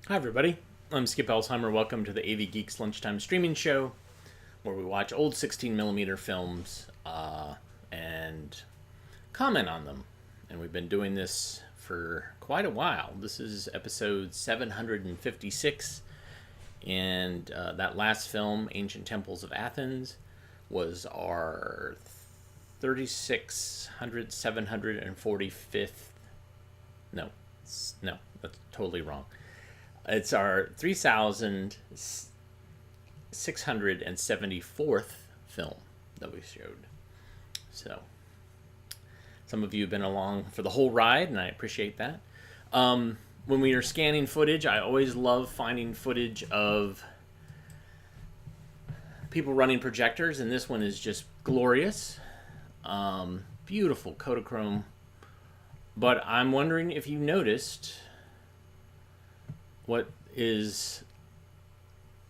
Hi, everybody. I'm Skip Elsheimer. Welcome to the AV Geeks Lunchtime Streaming Show, where we watch old 16mm films and comment on them. And we've been doing this for quite a while. This is episode 756, and that last film, Ancient Temples of Athens, was our 745th. No, that's totally wrong. It's our 3,674th film that we showed. So, some of you have been along for the whole ride, and I appreciate that. When we are scanning footage, I always love finding footage of people running projectors, and this one is just glorious. Beautiful Kodachrome. But I'm wondering if you noticed what is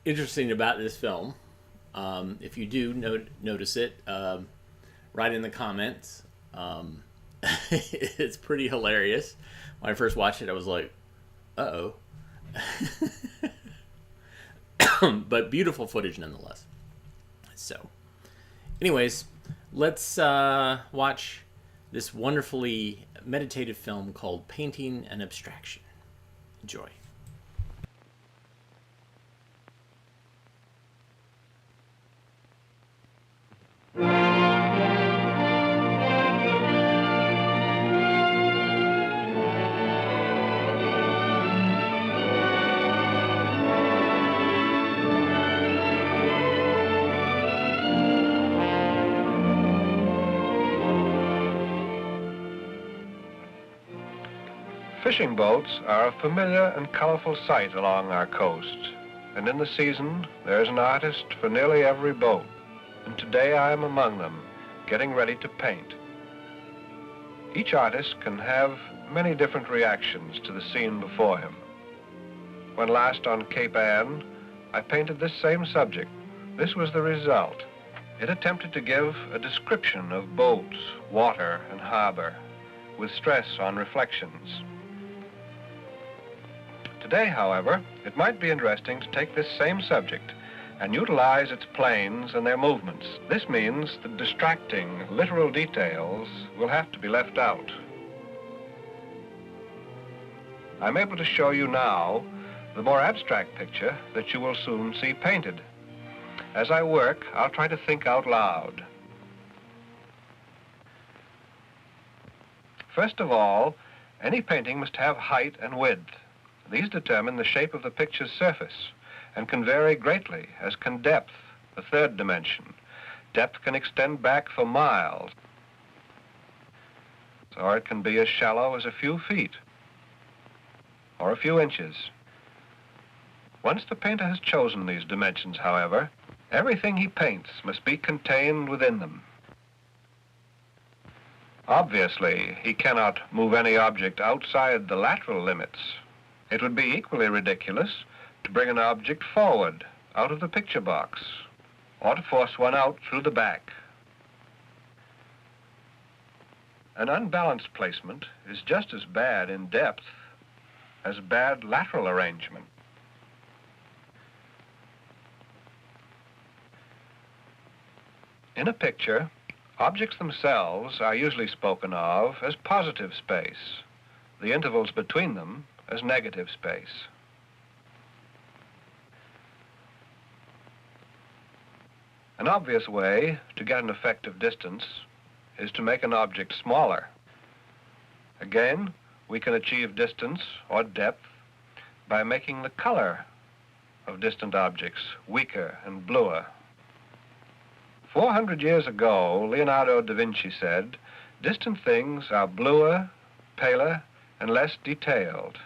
interesting about this film. If you do notice it, write in the comments. It's pretty hilarious. When I first watched it, I was like, uh-oh. But beautiful footage nonetheless. So, anyways, let's watch this wonderfully meditative film called Painting and Abstraction. Enjoy. Fishing boats are a familiar and colorful sight along our coast, and in the season there is an artist for nearly every boat, and today I am among them, getting ready to paint. Each artist can have many different reactions to the scene before him. When last on Cape Ann, I painted this same subject. This was the result. It attempted to give a description of boats, water, and harbor, with stress on reflections. Today, however, it might be interesting to take this same subject and utilize its planes and their movements. This means that distracting, literal details will have to be left out. I'm able to show you now the more abstract picture that you will soon see painted. As I work, I'll try to think out loud. First of all, any painting must have height and width. These determine the shape of the picture's surface and can vary greatly, as can depth, the third dimension. Depth can extend back for miles, or it can be as shallow as a few feet or a few inches. Once the painter has chosen these dimensions, however, everything he paints must be contained within them. Obviously, he cannot move any object outside the lateral limits. It would be equally ridiculous to bring an object forward out of the picture box or to force one out through the back. An unbalanced placement is just as bad in depth as bad lateral arrangement. In a picture, objects themselves are usually spoken of as positive space, the intervals between them as negative space. An obvious way to get an effective distance is to make an object smaller. Again, we can achieve distance or depth by making the color of distant objects weaker and bluer. 400 years ago, Leonardo da Vinci said, "Distant things are bluer, paler, and less detailed."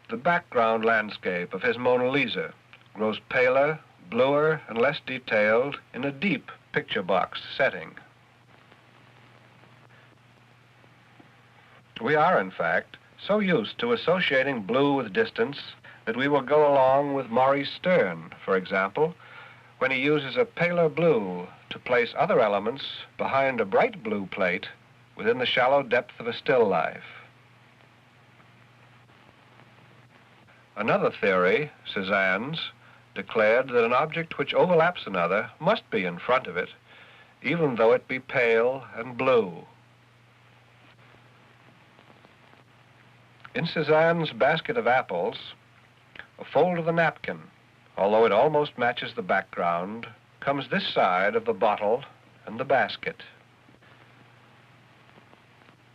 The background landscape of his Mona Lisa grows paler, bluer, and less detailed in a deep picture box setting. We are, in fact, so used to associating blue with distance that we will go along with Maurice Stern, for example, when he uses a paler blue to place other elements behind a bright blue plate within the shallow depth of a still life. Another theory, Cézanne's, declared that an object which overlaps another must be in front of it, even though it be pale and blue. In Cézanne's basket of apples, a fold of the napkin, although it almost matches the background, comes this side of the bottle and the basket.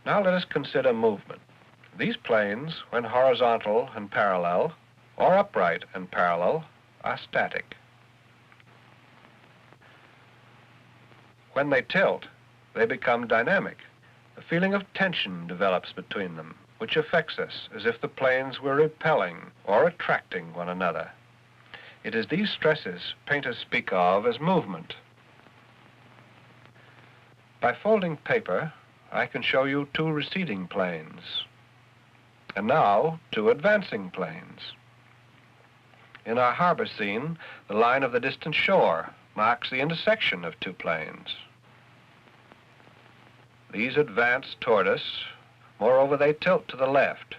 Now let us consider movement. These planes, when horizontal and parallel, or upright and parallel, are static. When they tilt, they become dynamic. A feeling of tension develops between them, which affects us as if the planes were repelling or attracting one another. It is these stresses painters speak of as movement. By folding paper, I can show you two receding planes, and now two advancing planes. In our harbor scene, the line of the distant shore marks the intersection of two planes. These advance toward us. Moreover, they tilt to the left,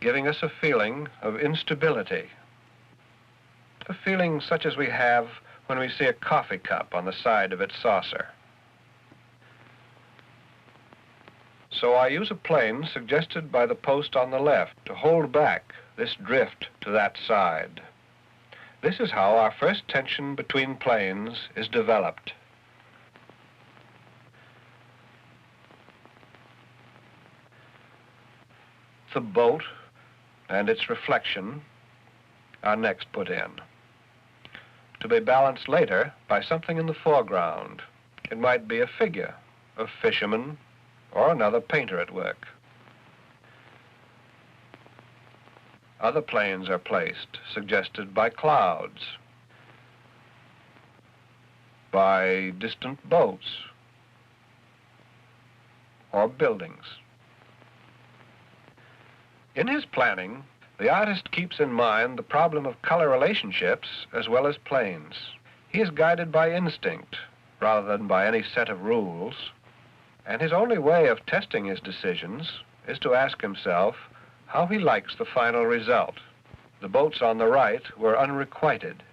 giving us a feeling of instability, a feeling such as we have when we see a coffee cup on the side of its saucer. So I use a plane suggested by the post on the left to hold back this drift to that side. This is how our first tension between planes is developed. The boat and its reflection are next put in, to be balanced later by something in the foreground. It might be a figure, a fisherman, or another painter at work. Other planes are placed, suggested by clouds, by distant boats, or buildings. In his planning, the artist keeps in mind the problem of color relationships as well as planes. He is guided by instinct rather than by any set of rules, and his only way of testing his decisions is to ask himself how he likes the final result. The boats on the right were unrequited,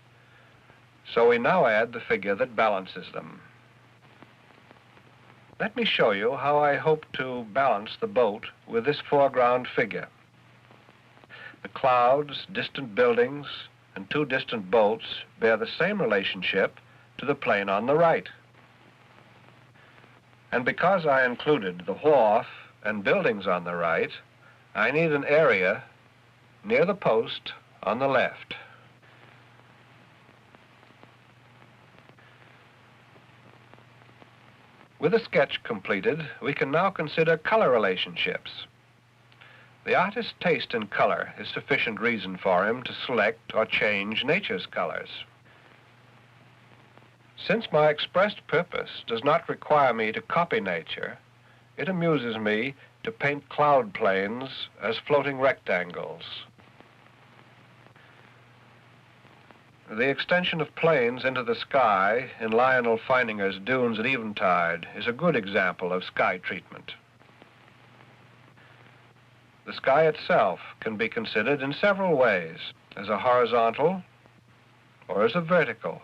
so we now add the figure that balances them. Let me show you how I hope to balance the boat with this foreground figure. The clouds, distant buildings, and two distant boats bear the same relationship to the plane on the right. And because I included the wharf and buildings on the right, I need an area near the post on the left. With the sketch completed, we can now consider color relationships. The artist's taste in color is sufficient reason for him to select or change nature's colors. Since my expressed purpose does not require me to copy nature, it amuses me to paint cloud planes as floating rectangles. The extension of planes into the sky in Lionel Feininger's Dunes at Eventide is a good example of sky treatment. The sky itself can be considered in several ways, as a horizontal or as a vertical.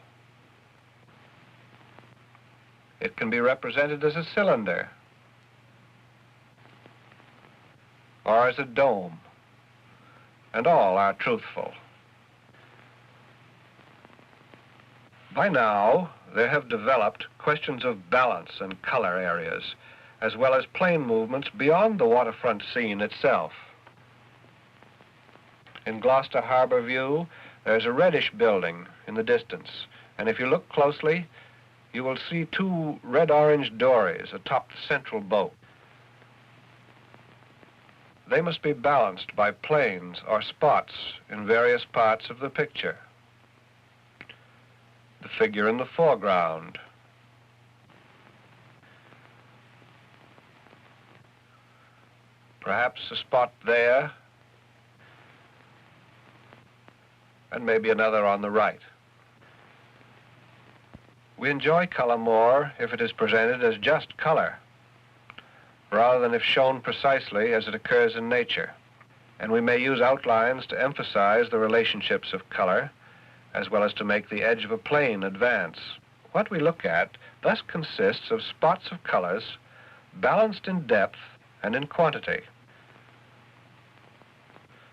It can be represented as a cylinder or as a dome, and all are truthful. By now, there have developed questions of balance and color areas, as well as plane movements beyond the waterfront scene itself. In Gloucester Harbor View, there's a reddish building in the distance, and if you look closely, you will see two red-orange dories atop the central boat. They must be balanced by planes or spots in various parts of the picture. The figure in the foreground, perhaps a spot there, and maybe another on the right. We enjoy color more if it is presented as just color, rather than if shown precisely as it occurs in nature. and we may use outlines to emphasize the relationships of color, as well as to make the edge of a plane advance. What we look at thus consists of spots of colors balanced in depth and in quantity.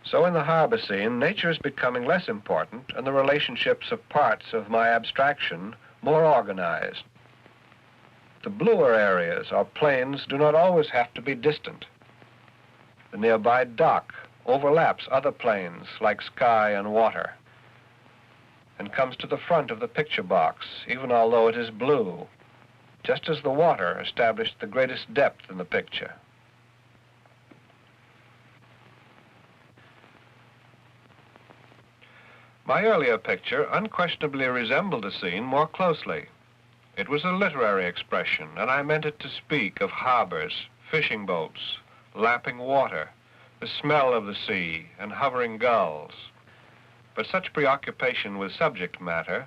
So in the harbor scene, nature is becoming less important and the relationships of parts of my abstraction more organized. The bluer areas or planes do not always have to be distant. The nearby dock overlaps other planes like sky and water and comes to the front of the picture box, even although it is blue, just as the water established the greatest depth in the picture. My earlier picture unquestionably resembled a scene more closely. It was a literary expression, and I meant it to speak of harbors, fishing boats, lapping water, the smell of the sea, and hovering gulls. But such preoccupation with subject matter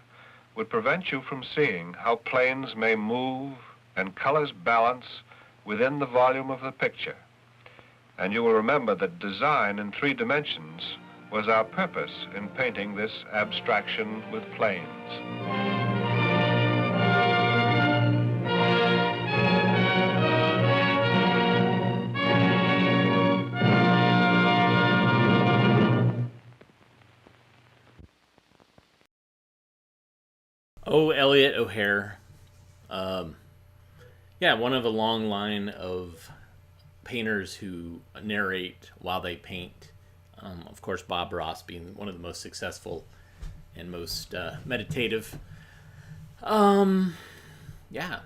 would prevent you from seeing how planes may move and colors balance within the volume of the picture. And you will remember that design in 3 dimensions was our purpose in painting this abstraction with planes. Oh, Elliot O'Hare. Yeah, one of a long line of painters who narrate while they paint. Of course, Bob Ross being one of the most successful and most meditative. Yeah,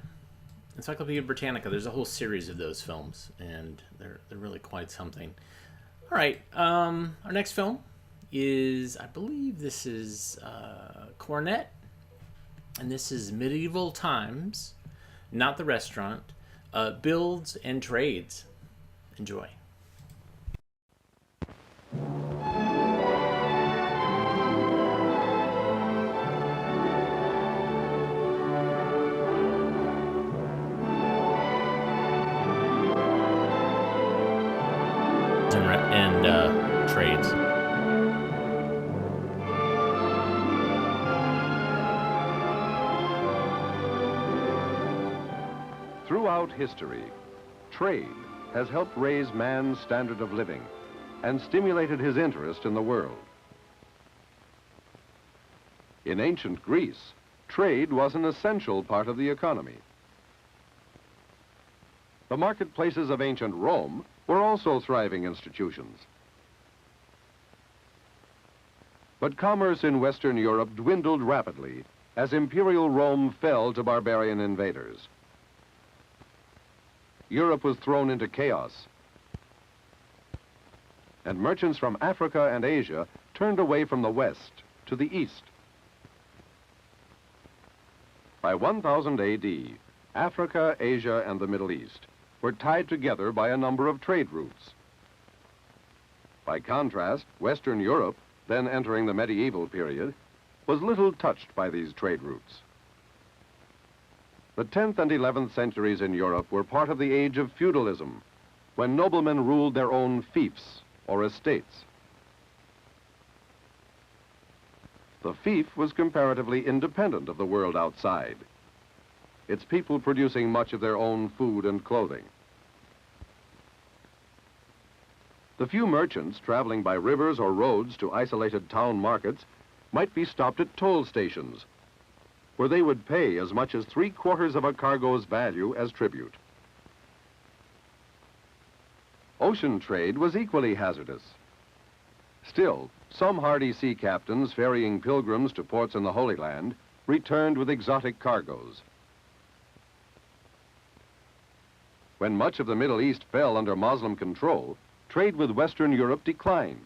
Encyclopedia Britannica. There's a whole series of those films, and they're really quite something. All right, our next film is, I believe this is Cornet, and this is Medieval Times, not the restaurant, Builds and Trades. Enjoy. And trades. Throughout history, trade has helped raise man's standard of living and stimulated his interest in the world. In ancient Greece, trade was an essential part of the economy. The marketplaces of ancient Rome were also thriving institutions. But commerce in Western Europe dwindled rapidly as imperial Rome fell to barbarian invaders. Europe was thrown into chaos, and merchants from Africa and Asia turned away from the west to the east. By 1000 AD, Africa, Asia, and the Middle East were tied together by a number of trade routes. By contrast, Western Europe, then entering the medieval period, was little touched by these trade routes. The 10th and 11th centuries in Europe were part of the age of feudalism, when noblemen ruled their own fiefs, or estates. The fief was comparatively independent of the world outside, its people producing much of their own food and clothing. The few merchants traveling by rivers or roads to isolated town markets might be stopped at toll stations, where they would pay as much as 3/4 of a cargo's value as tribute. Ocean trade was equally hazardous. Still, some hardy sea captains ferrying pilgrims to ports in the Holy Land returned with exotic cargoes. When much of the Middle East fell under Muslim control, trade with Western Europe declined.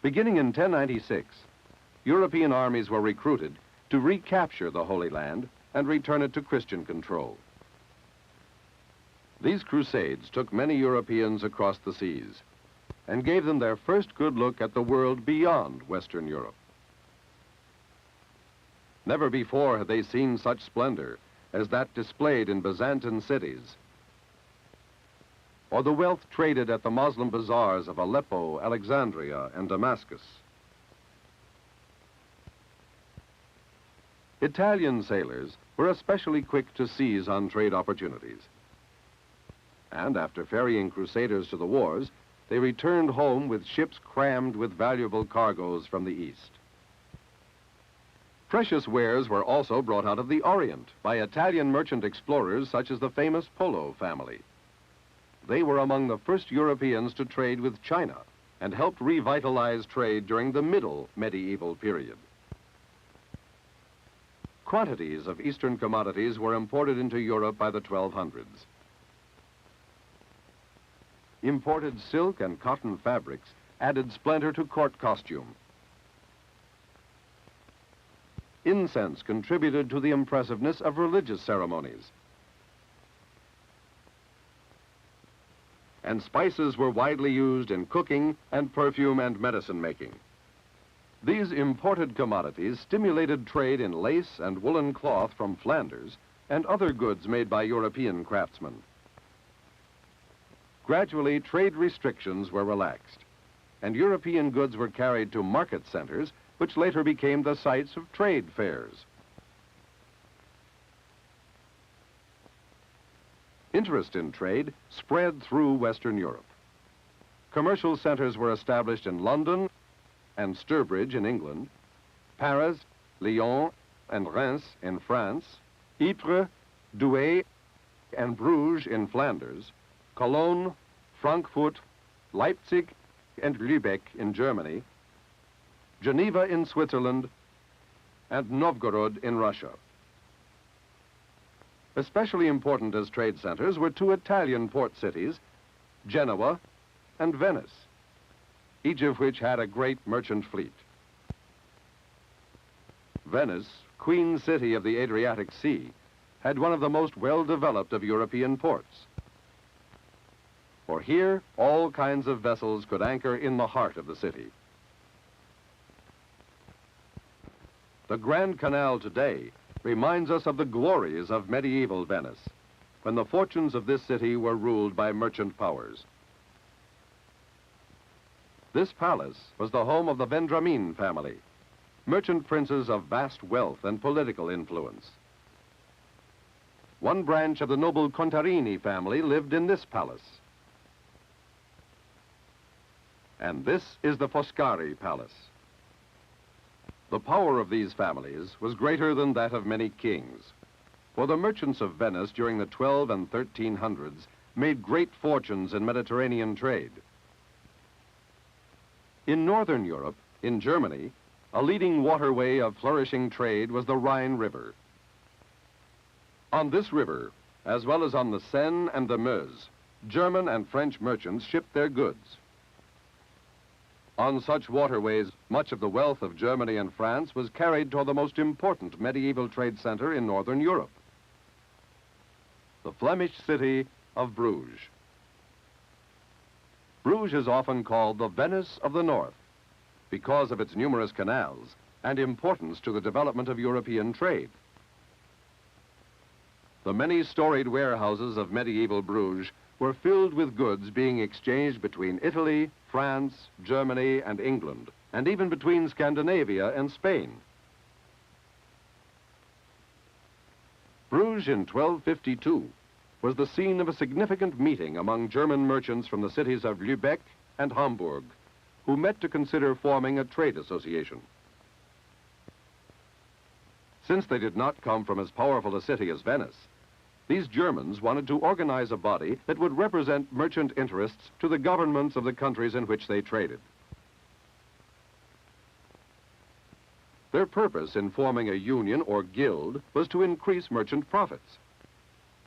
Beginning in 1096, European armies were recruited to recapture the Holy Land and return it to Christian control. These crusades took many Europeans across the seas and gave them their first good look at the world beyond Western Europe. Never before had they seen such splendor as that displayed in Byzantine cities. or the wealth traded at the Moslem bazaars of Aleppo, Alexandria, and Damascus. Italian sailors were especially quick to seize on trade opportunities. And after ferrying crusaders to the wars, they returned home with ships crammed with valuable cargoes from the East. Precious wares were also brought out of the Orient by Italian merchant explorers such as the famous Polo family. They were among the first Europeans to trade with China and helped revitalize trade during the middle medieval period. Quantities of Eastern commodities were imported into Europe by the 1200s. Imported silk and cotton fabrics added splendor to court costume. Incense contributed to the impressiveness of religious ceremonies. And spices were widely used in cooking and perfume and medicine making. These imported commodities stimulated trade in lace and woolen cloth from Flanders and other goods made by European craftsmen. Gradually, trade restrictions were relaxed, and European goods were carried to market centers, which later became the sites of trade fairs. Interest in trade spread through Western Europe. Commercial centers were established in London and Sturbridge in England, Paris, Lyon, and Reims in France, Ypres, Douai, and Bruges in Flanders, Cologne, Frankfurt, Leipzig, and Lübeck in Germany, Geneva in Switzerland, and Novgorod in Russia. Especially important as trade centers were two Italian port cities, Genoa and Venice, each of which had a great merchant fleet. Venice, Queen City of the Adriatic Sea, had one of the most well-developed of European ports. For here, all kinds of vessels could anchor in the heart of the city. The Grand Canal today reminds us of the glories of medieval Venice, when the fortunes of this city were ruled by merchant powers. This palace was the home of the Vendramin family, merchant princes of vast wealth and political influence. One branch of the noble Contarini family lived in this palace. And this is the Foscari Palace. The power of these families was greater than that of many kings, for the merchants of Venice during the 12 and 1300s made great fortunes in Mediterranean trade. In Northern Europe, in Germany, a leading waterway of flourishing trade was the Rhine River. On this river, as well as on the Seine and the Meuse, German and French merchants shipped their goods. On such waterways, much of the wealth of Germany and France was carried to the most important medieval trade center in Northern Europe, the Flemish city of Bruges. Bruges is often called the Venice of the North because of its numerous canals and importance to the development of European trade. The many storied warehouses of medieval Bruges were filled with goods being exchanged between Italy, France, Germany, and England, and even between Scandinavia and Spain. Bruges in 1252 was the scene of a significant meeting among German merchants from the cities of Lübeck and Hamburg, who met to consider forming a trade association. Since they did not come from as powerful a city as Venice, these Germans wanted to organize a body that would represent merchant interests to the governments of the countries in which they traded. Their purpose in forming a union or guild was to increase merchant profits.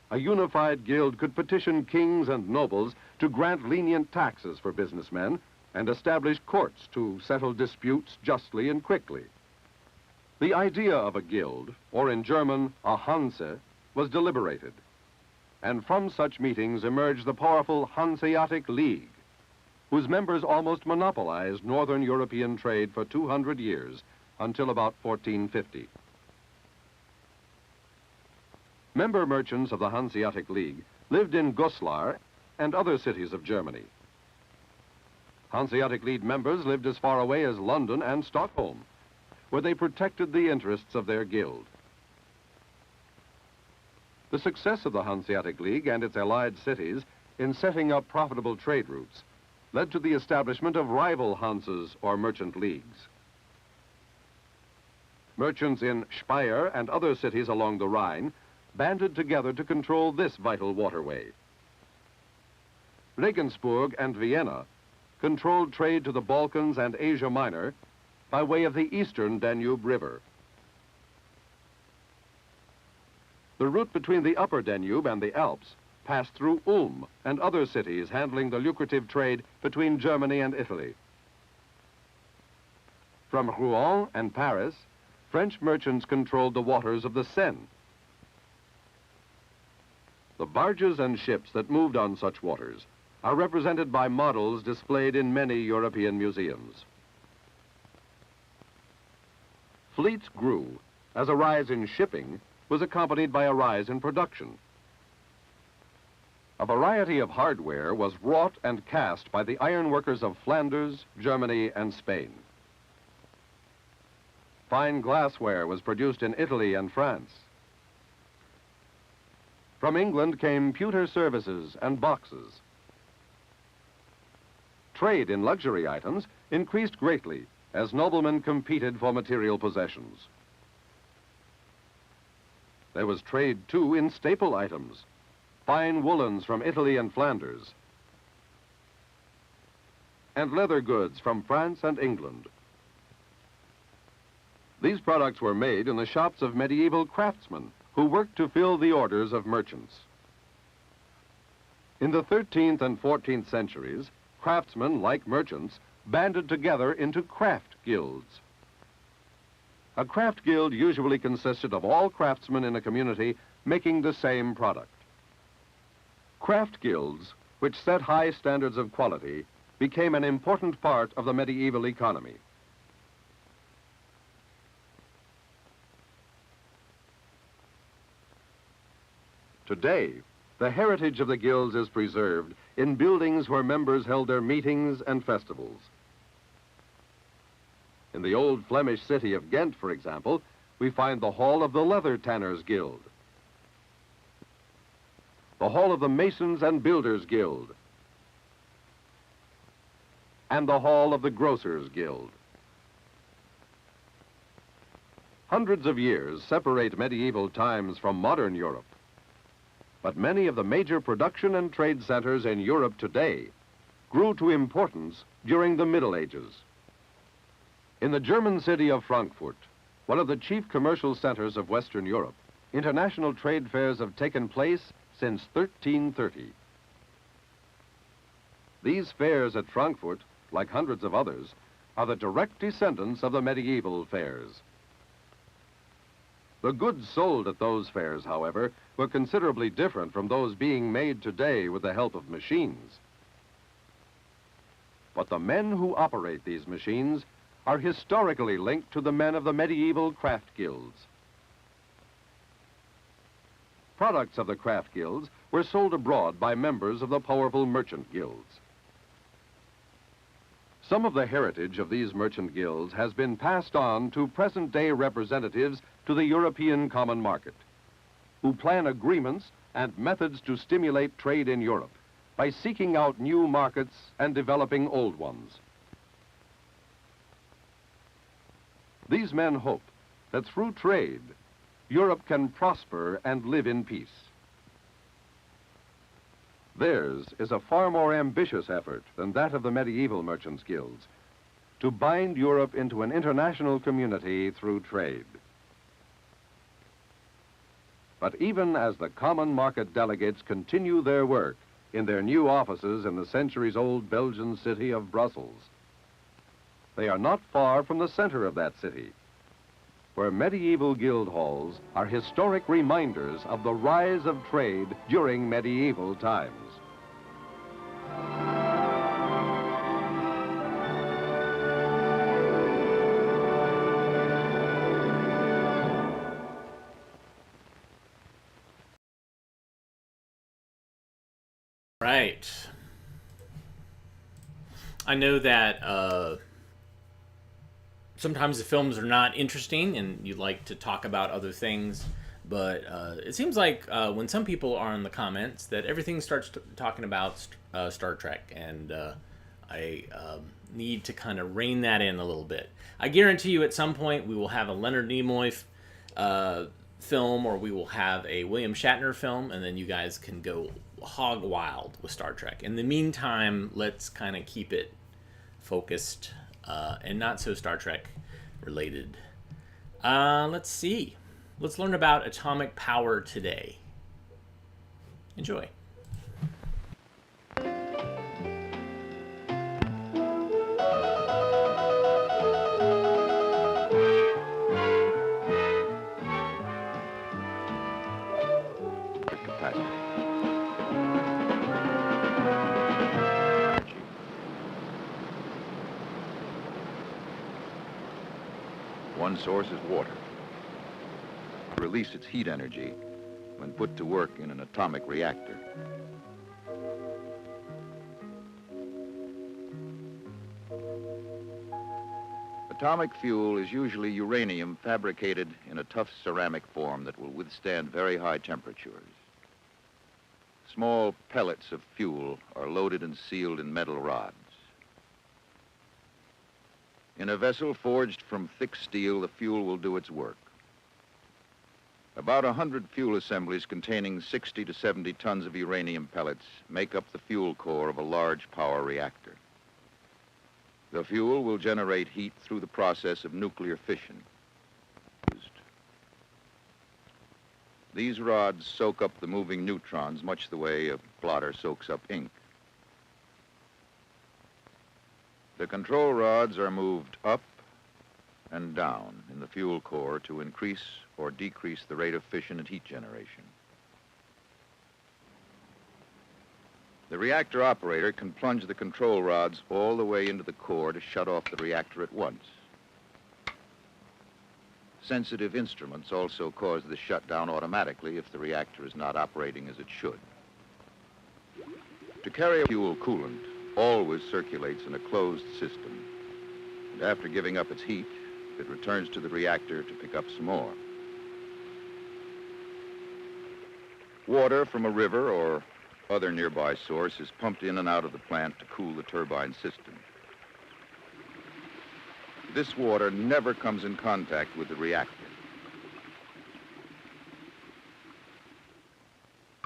A unified guild could petition kings and nobles to grant lenient taxes for businessmen and establish courts to settle disputes justly and quickly. The idea of a guild, or in German, a Hanse, was deliberated, and from such meetings emerged the powerful Hanseatic League, whose members almost monopolized northern European trade for 200 years until about 1450. Member merchants of the Hanseatic League lived in Goslar and other cities of Germany. Hanseatic League members lived as far away as London and Stockholm, where they protected the interests of their guild. The success of the Hanseatic League and its allied cities in setting up profitable trade routes led to the establishment of rival Hanses or merchant leagues. Merchants in Speyer and other cities along the Rhine banded together to control this vital waterway. Regensburg and Vienna controlled trade to the Balkans and Asia Minor by way of the eastern Danube River. The route between the upper Danube and the Alps passed through Ulm and other cities handling the lucrative trade between Germany and Italy. From Rouen and Paris, French merchants controlled the waters of the Seine. The barges and ships that moved on such waters are represented by models displayed in many European museums. Fleets grew as a rise in shipping was accompanied by a rise in production. A variety of hardware was wrought and cast by the ironworkers of Flanders, Germany, and Spain. Fine glassware was produced in Italy and France. From England came pewter services and boxes. Trade in luxury items increased greatly as noblemen competed for material possessions. There was trade, too, in staple items, fine woolens from Italy and Flanders, and leather goods from France and England. These products were made in the shops of medieval craftsmen who worked to fill the orders of merchants. In the 13th and 14th centuries, craftsmen, like merchants, banded together into craft guilds. A craft guild usually consisted of all craftsmen in a community making the same product. Craft guilds, which set high standards of quality, became an important part of the medieval economy. Today, the heritage of the guilds is preserved in buildings where members held their meetings and festivals. In the old Flemish city of Ghent, for example, we find the Hall of the Leather Tanners Guild, the Hall of the Masons and Builders Guild, and the Hall of the Grocers Guild. Hundreds of years separate medieval times from modern Europe, but many of the major production and trade centers in Europe today grew to importance during the Middle Ages. In the German city of Frankfurt, one of the chief commercial centers of Western Europe, international trade fairs have taken place since 1330. These fairs at Frankfurt, like hundreds of others, are the direct descendants of the medieval fairs. The goods sold at those fairs, however, were considerably different from those being made today with the help of machines. But the men who operate these machines are historically linked to the men of the medieval craft guilds. Products of the craft guilds were sold abroad by members of the powerful merchant guilds. Some of the heritage of these merchant guilds has been passed on to present-day representatives to the European common market, who plan agreements and methods to stimulate trade in Europe by seeking out new markets and developing old ones. These men hope that through trade, Europe can prosper and live in peace. Theirs is a far more ambitious effort than that of the medieval merchants' guilds, to bind Europe into an international community through trade. But even as the common market delegates continue their work in their new offices in the centuries-old Belgian city of Brussels, they are not far from the center of that city, where medieval guild halls are historic reminders of the rise of trade during medieval times. Right. I know that sometimes the films are not interesting and you'd like to talk about other things, but it seems like when some people are in the comments that everything starts talking about Star Trek, and I need to kind of rein that in a little bit. I guarantee you at some point we will have a Leonard Nimoy film, or we will have a William Shatner film, and then you guys can go hog wild with Star Trek. In the meantime, let's kind of keep it focused and not so Star Trek related. Let's see. Let's learn about atomic power today. Enjoy. One source is water. Release its heat energy when put to work in an atomic reactor. Atomic fuel is usually uranium fabricated in a tough ceramic form that will withstand very high temperatures. Small pellets of fuel are loaded and sealed in metal rods. In a vessel forged from thick steel, the fuel will do its work. About 100 fuel assemblies containing 60 to 70 tons of uranium pellets make up the fuel core of a large power reactor. The fuel will generate heat through the process of nuclear fission. These rods soak up the moving neutrons much the way a blotter soaks up ink. The control rods are moved up and down in the fuel core to increase or decrease the rate of fission and heat generation. The reactor operator can plunge the control rods all the way into the core to shut off the reactor at once. Sensitive instruments also cause the shutdown automatically if the reactor is not operating as it should. To carry a fuel coolant always circulates in a closed system, and after giving up its heat, it returns to the reactor to pick up some more. Water from a river or other nearby source is pumped in and out of the plant to cool the turbine system. This water never comes in contact with the reactor.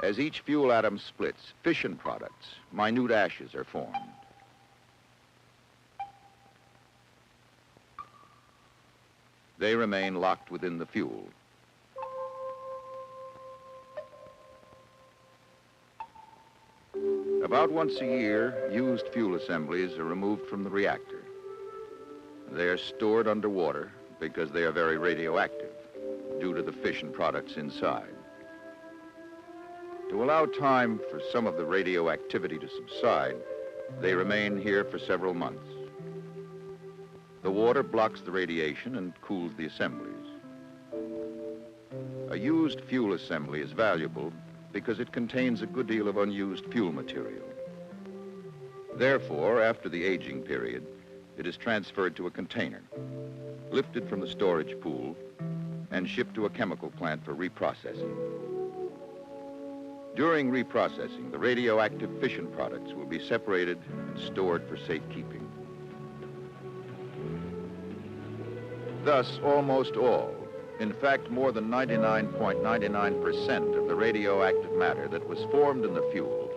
As each fuel atom splits, fission products, minute ashes, are formed. They remain locked within the fuel. About once a year, used fuel assemblies are removed from the reactor. They are stored underwater because they are very radioactive due to the fission products inside. To allow time for some of the radioactivity to subside, they remain here for several months. The water blocks the radiation and cools the assemblies. A used fuel assembly is valuable because it contains a good deal of unused fuel material. Therefore, after the aging period, it is transferred to a container, lifted from the storage pool, and shipped to a chemical plant for reprocessing. During reprocessing, the radioactive fission products will be separated and stored for safekeeping. Thus, almost all, in fact, more than 99.99% of the radioactive matter that was formed in the fuel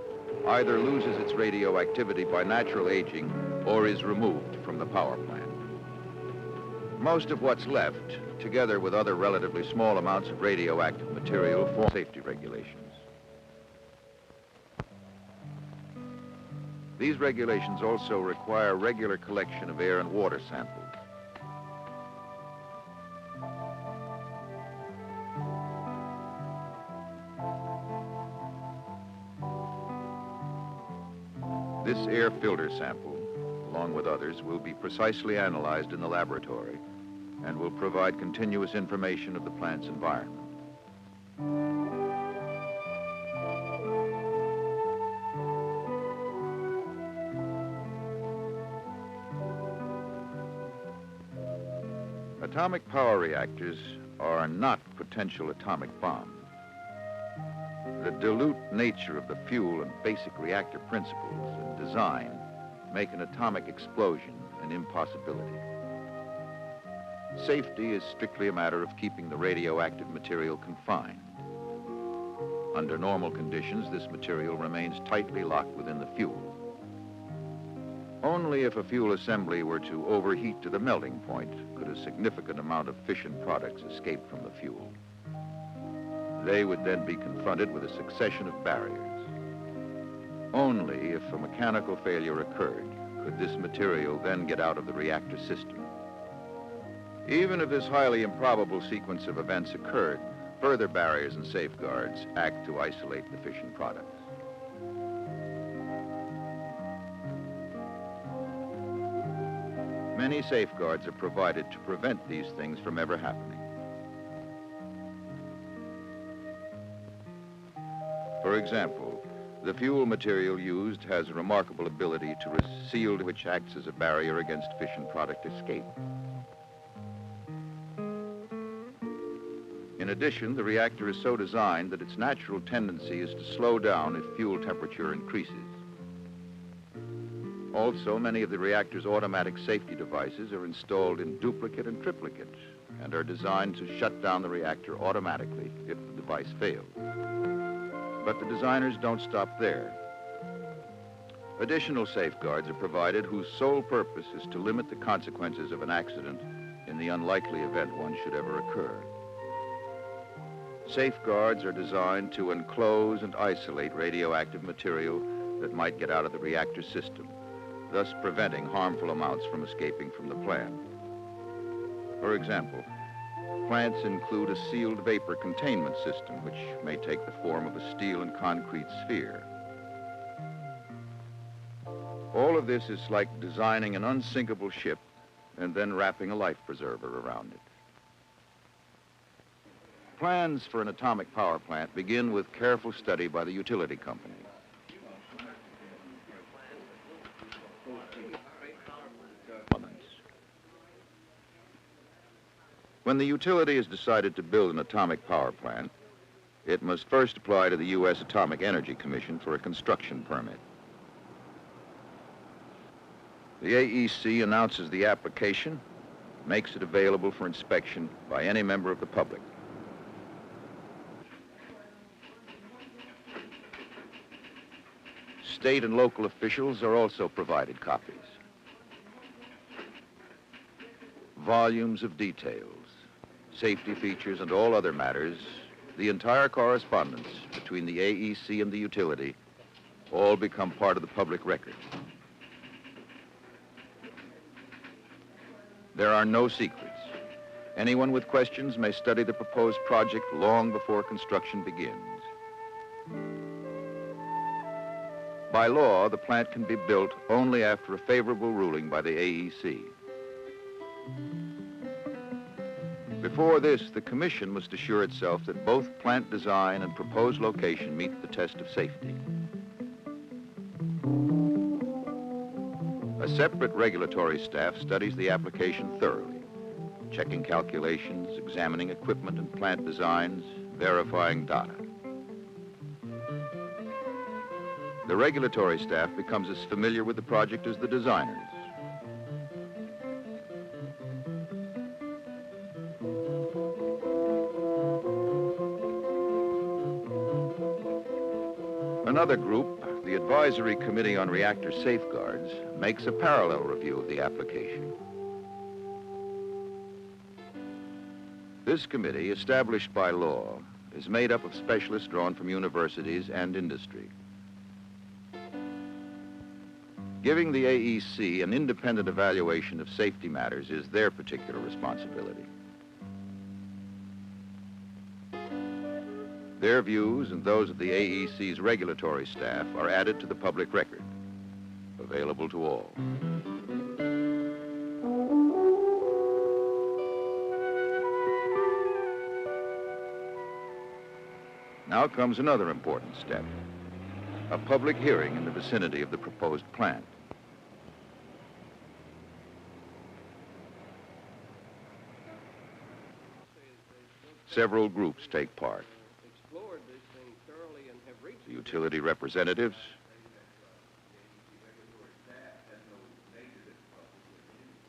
either loses its radioactivity by natural aging or is removed from the power plant. Most of what's left, together with other relatively small amounts of radioactive material, form safety regulations. These regulations also require regular collection of air and water samples. This air filter sample, along with others, will be precisely analyzed in the laboratory and will provide continuous information of the plant's environment. Atomic power reactors are not potential atomic bombs. The dilute nature of the fuel and basic reactor principles and design make an atomic explosion an impossibility. Safety is strictly a matter of keeping the radioactive material confined. Under normal conditions, this material remains tightly locked within the fuel. Only if a fuel assembly were to overheat to the melting point could a significant amount of fission products escape from the fuel. They would then be confronted with a succession of barriers. Only if a mechanical failure occurred could this material then get out of the reactor system. Even if this highly improbable sequence of events occurred, further barriers and safeguards act to isolate the fission products. Many safeguards are provided to prevent these things from ever happening. For example, the fuel material used has a remarkable ability to seal, which acts as a barrier against fission product escape. In addition, the reactor is so designed that its natural tendency is to slow down if fuel temperature increases. Also, many of the reactor's automatic safety devices are installed in duplicate and triplicate and are designed to shut down the reactor automatically if the device fails. But the designers don't stop there. Additional safeguards are provided whose sole purpose is to limit the consequences of an accident in the unlikely event one should ever occur. Safeguards are designed to enclose and isolate radioactive material that might get out of the reactor system, thus preventing harmful amounts from escaping from the plant. For example, plants include a sealed vapor containment system, which may take the form of a steel and concrete sphere. All of this is like designing an unsinkable ship and then wrapping a life preserver around it. Plans for an atomic power plant begin with careful study by the utility company. When the utility has decided to build an atomic power plant, it must first apply to the U.S. Atomic Energy Commission for a construction permit. The AEC announces the application, makes it available for inspection by any member of the public. State and local officials are also provided copies. Volumes of details, safety features, and all other matters, the entire correspondence between the AEC and the utility, all become part of the public record. There are no secrets. Anyone with questions may study the proposed project long before construction begins. By law, the plant can be built only after a favorable ruling by the AEC. Before this, the Commission must assure itself that both plant design and proposed location meet the test of safety. A separate regulatory staff studies the application thoroughly, checking calculations, examining equipment and plant designs, verifying data. The regulatory staff becomes as familiar with the project as the designers. Another group, the Advisory Committee on Reactor Safeguards, makes a parallel review of the application. This committee, established by law, is made up of specialists drawn from universities and industry. Giving the AEC an independent evaluation of safety matters is their particular responsibility. Their views and those of the AEC's regulatory staff are added to the public record, available to all. Now comes another important step, a public hearing in the vicinity of the proposed plant. several groups take part. Explored this thing thoroughly and have reached The utility representatives,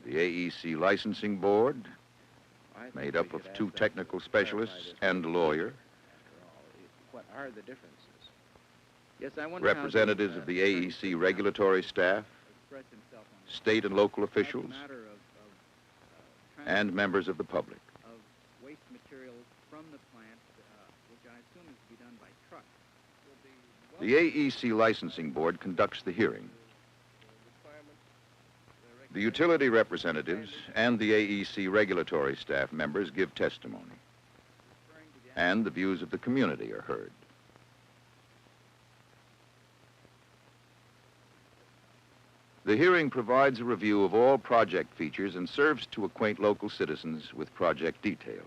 the AEC licensing board, made up of 2 technical specialists and a lawyer, What are the differences? Yes, I wonder how representatives of the AEC regulatory staff, express himself on state and local That's a officials, matter of and members of the public. of waste material from the plant, which I assume is to be done by truck. The AEC licensing board conducts the hearing. The utility representatives and the AEC regulatory staff members give testimony, and the views of the community are heard. The hearing provides a review of all project features and serves to acquaint local citizens with project details.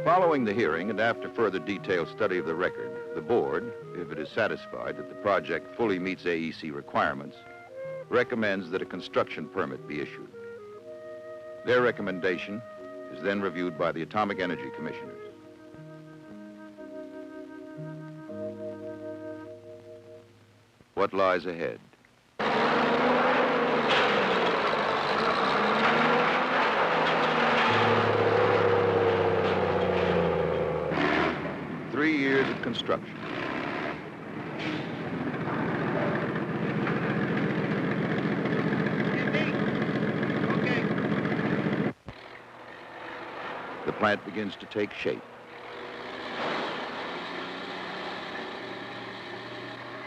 Following the hearing and after further detailed study of the record, the board, if it is satisfied that the project fully meets AEC requirements, recommends that a construction permit be issued. Their recommendation is then reviewed by the Atomic Energy Commissioners. What lies ahead? Three years of construction. The plant begins to take shape.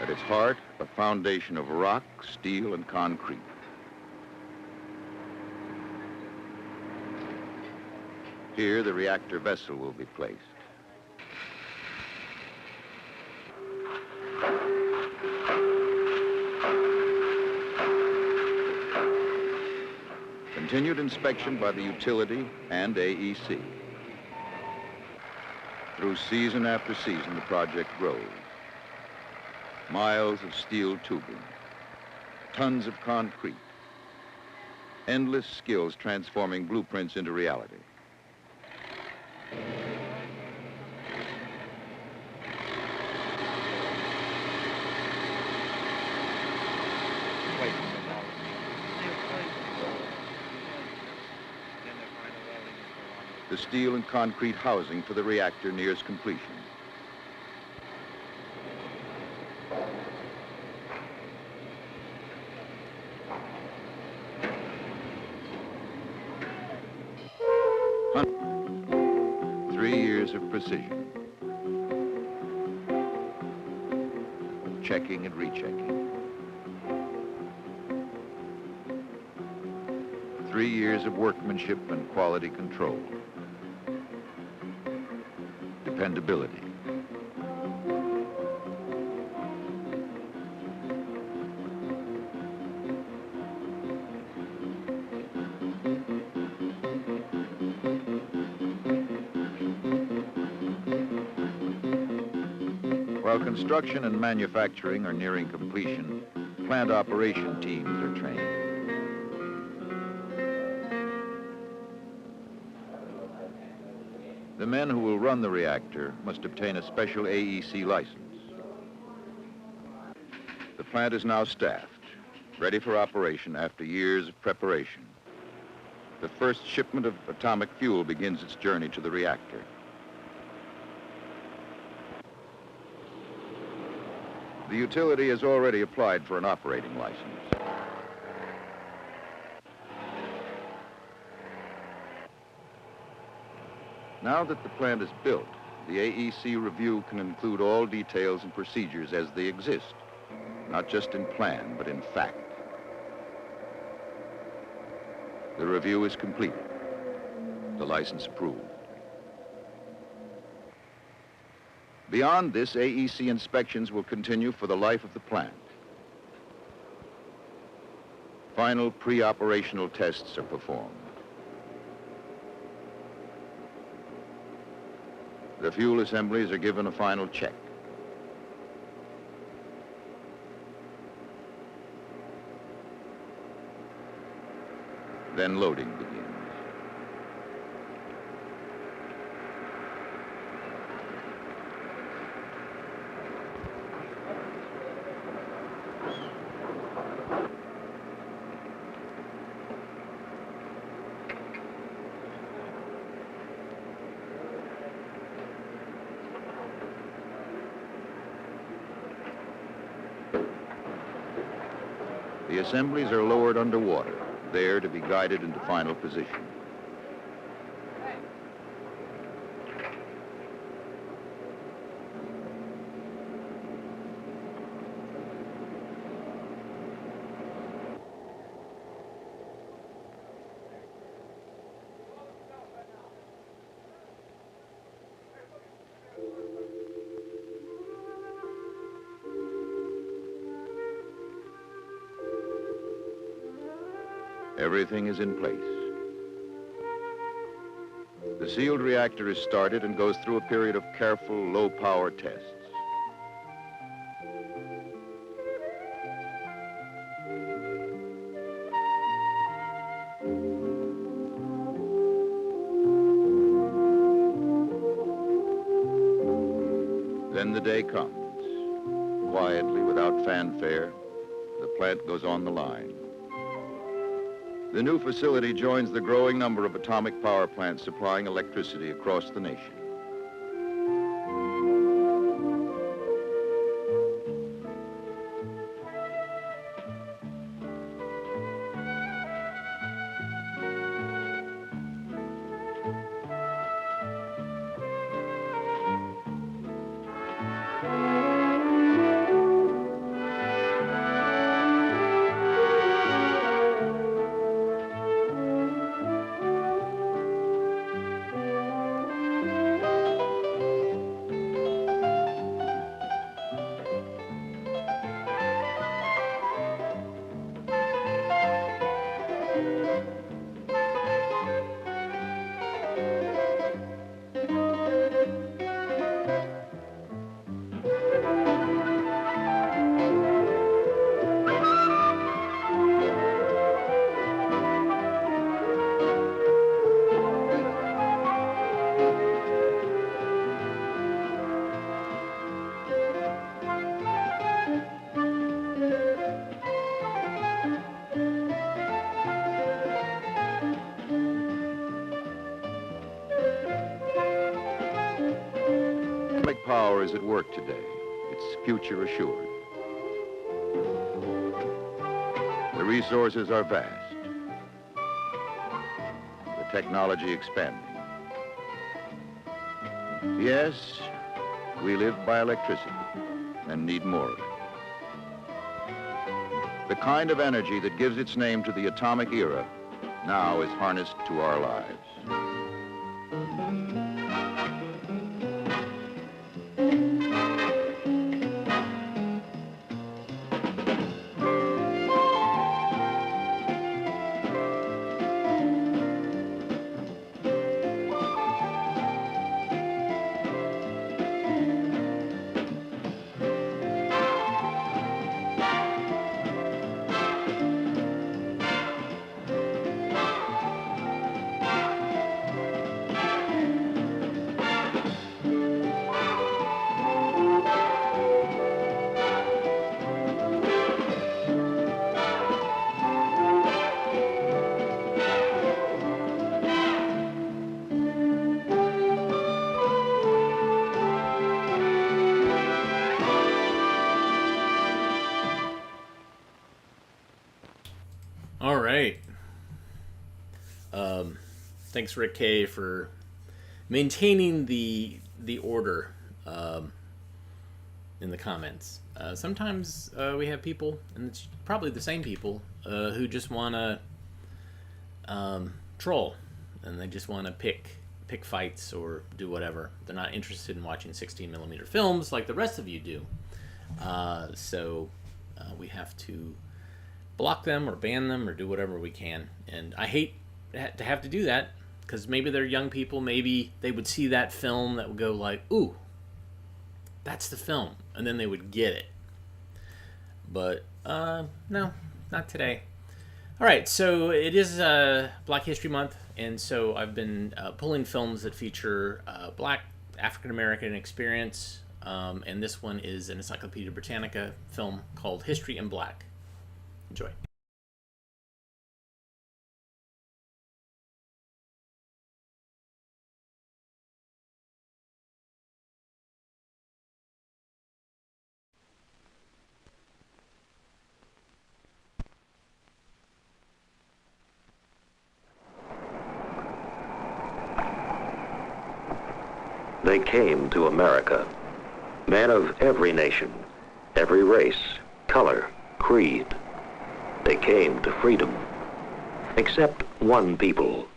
At its heart, a foundation of rock, steel, and concrete. Here, the reactor vessel will be placed. Continued inspection by the utility and AEC. Through season after season, the project grows. Miles of steel tubing, tons of concrete, endless skills transforming blueprints into reality. The steel and concrete housing for the reactor nears completion. Of precision. Checking and rechecking. 3 years of workmanship and quality control. Dependability. While construction and manufacturing are nearing completion, plant operation teams are trained. The men who will run the reactor must obtain a special AEC license. The plant is now staffed, ready for operation after years of preparation. The first shipment of atomic fuel begins its journey to the reactor. The utility has already applied for an operating license. Now that the plant is built, the AEC review can include all details and procedures as they exist, not just in plan, but in fact. The review is completed, the license approved. Beyond this, AEC inspections will continue for the life of the plant. Final pre-operational tests are performed. The fuel assemblies are given a final check. Then loading begins. The assemblies are lowered underwater, there to be guided into final position. Everything is in place. The sealed reactor is started and goes through a period of careful, low-power tests. Then the day comes. Quietly, without fanfare, the plant goes on the line. The new facility joins the growing number of atomic power plants supplying electricity across the nation. Atomic power is at work today, its future assured. The resources are vast, the technology expanding. Yes, we live by electricity and need more of it. The kind of energy that gives its name to the atomic era now is harnessed to our lives. All right. Thanks, Rick K, for maintaining the order in the comments. Sometimes we have people, and it's probably the same people, who just want to troll, and they just want to pick fights or do whatever. They're not interested in watching 16mm films like the rest of you do. So we have to block them or ban them or do whatever we can. And I hate to have to do that, because maybe they're young people. Maybe they would see that film that would go like, ooh, that's the film, and then they would get it. But no, not today. All right, so it is Black History Month, and so I've been pulling films that feature Black African American experience, and this one is an Encyclopedia Britannica film called History in Black. Enjoy. They came to America. Men of every nation, every race, color, creed. They came to freedom. Except one people.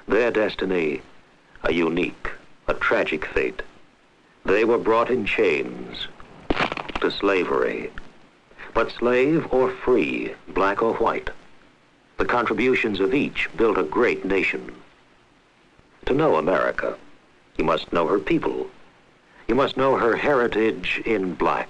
Their destiny, a unique, a tragic fate. They were brought in chains to slavery. But slave or free, black or white, the contributions of each built a great nation. To know America, you must know her people. You must know her heritage in black.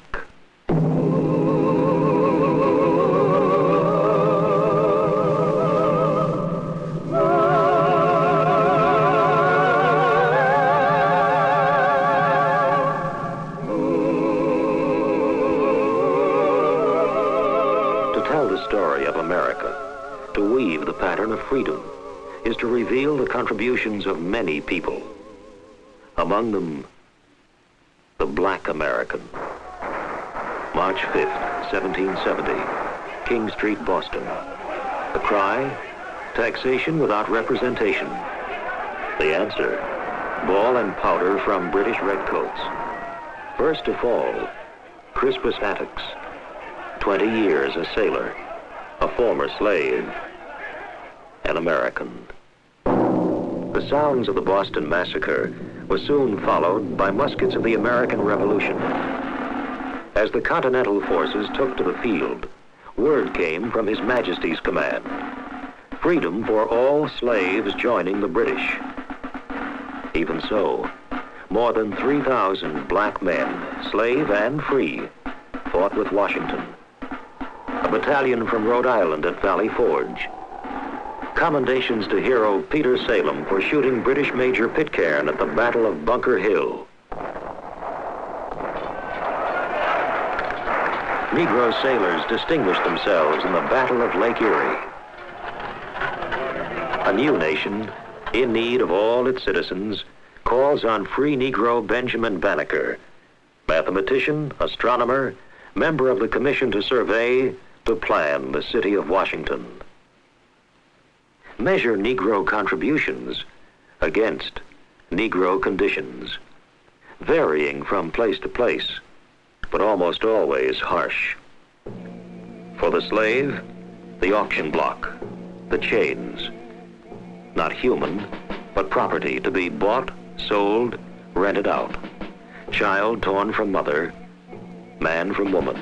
To tell the story of America, to weave the pattern of freedom, is to reveal the contributions of many people. Among them, the Black American. March 5th, 1770, King Street, Boston. The cry, taxation without representation. The answer, ball and powder from British redcoats. First to fall, Crispus Attucks, 20 years a sailor, a former slave, an American. The sounds of the Boston Massacre were soon followed by muskets of the American Revolution. As the Continental forces took to the field, word came from His Majesty's command. Freedom for all slaves joining the British. Even so, more than 3,000 black men, slave and free, fought with Washington. A battalion from Rhode Island at Valley Forge. Commendations to hero Peter Salem for shooting British Major Pitcairn at the Battle of Bunker Hill. Negro sailors distinguished themselves in the Battle of Lake Erie. A new nation, in need of all its citizens, calls on free Negro Benjamin Banneker, mathematician, astronomer, member of the Commission to Survey, to plan the city of Washington. Measure Negro contributions against Negro conditions, varying from place to place, but almost always harsh. For the slave, the auction block, the chains, not human, but property to be bought, sold, rented out, child torn from mother, man from woman.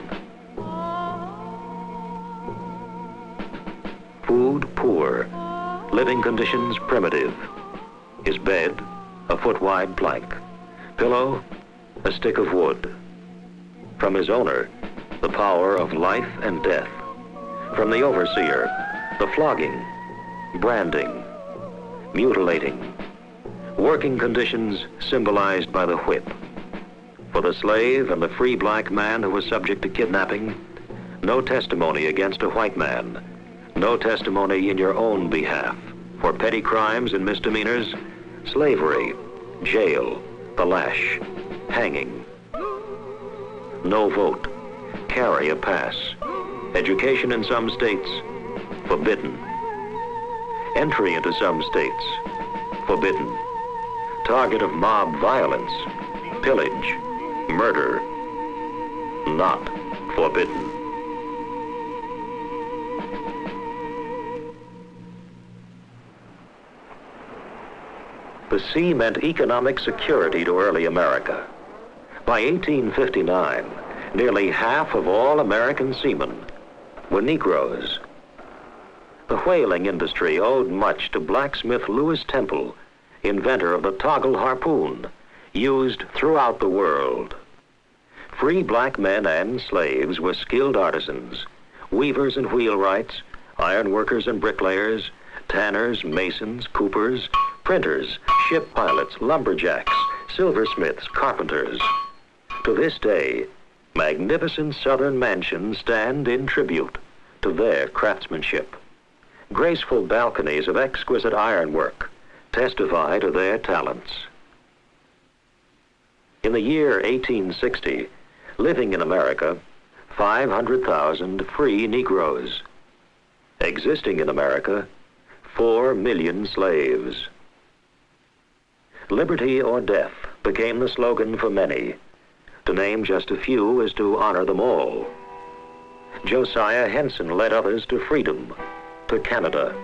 Food poor, living conditions primitive. His bed, a foot-wide plank. Pillow, a stick of wood. From his owner, the power of life and death. From the overseer, the flogging, branding, mutilating. Working conditions symbolized by the whip. For the slave and the free black man who was subject to kidnapping, no testimony against a white man. No testimony in your own behalf. For petty crimes and misdemeanors, slavery, jail, the lash, hanging. No vote. Carry a pass. Education in some states, forbidden. Entry into some states, forbidden. Target of mob violence, pillage, murder, not forbidden. The sea meant economic security to early America. By 1859, nearly half of all American seamen were Negroes. The whaling industry owed much to blacksmith Lewis Temple, inventor of the toggle harpoon, used throughout the world. Free black men and slaves were skilled artisans, weavers and wheelwrights, iron workers and bricklayers, tanners, masons, coopers, printers, ship pilots, lumberjacks, silversmiths, carpenters. To this day, magnificent southern mansions stand in tribute to their craftsmanship. Graceful balconies of exquisite ironwork testify to their talents. In the year 1860, living in America, 500,000 free Negroes. Existing in America, 4 million slaves. Liberty or death, became the slogan for many. To name just a few is to honor them all. Josiah Henson led others to freedom, to Canada.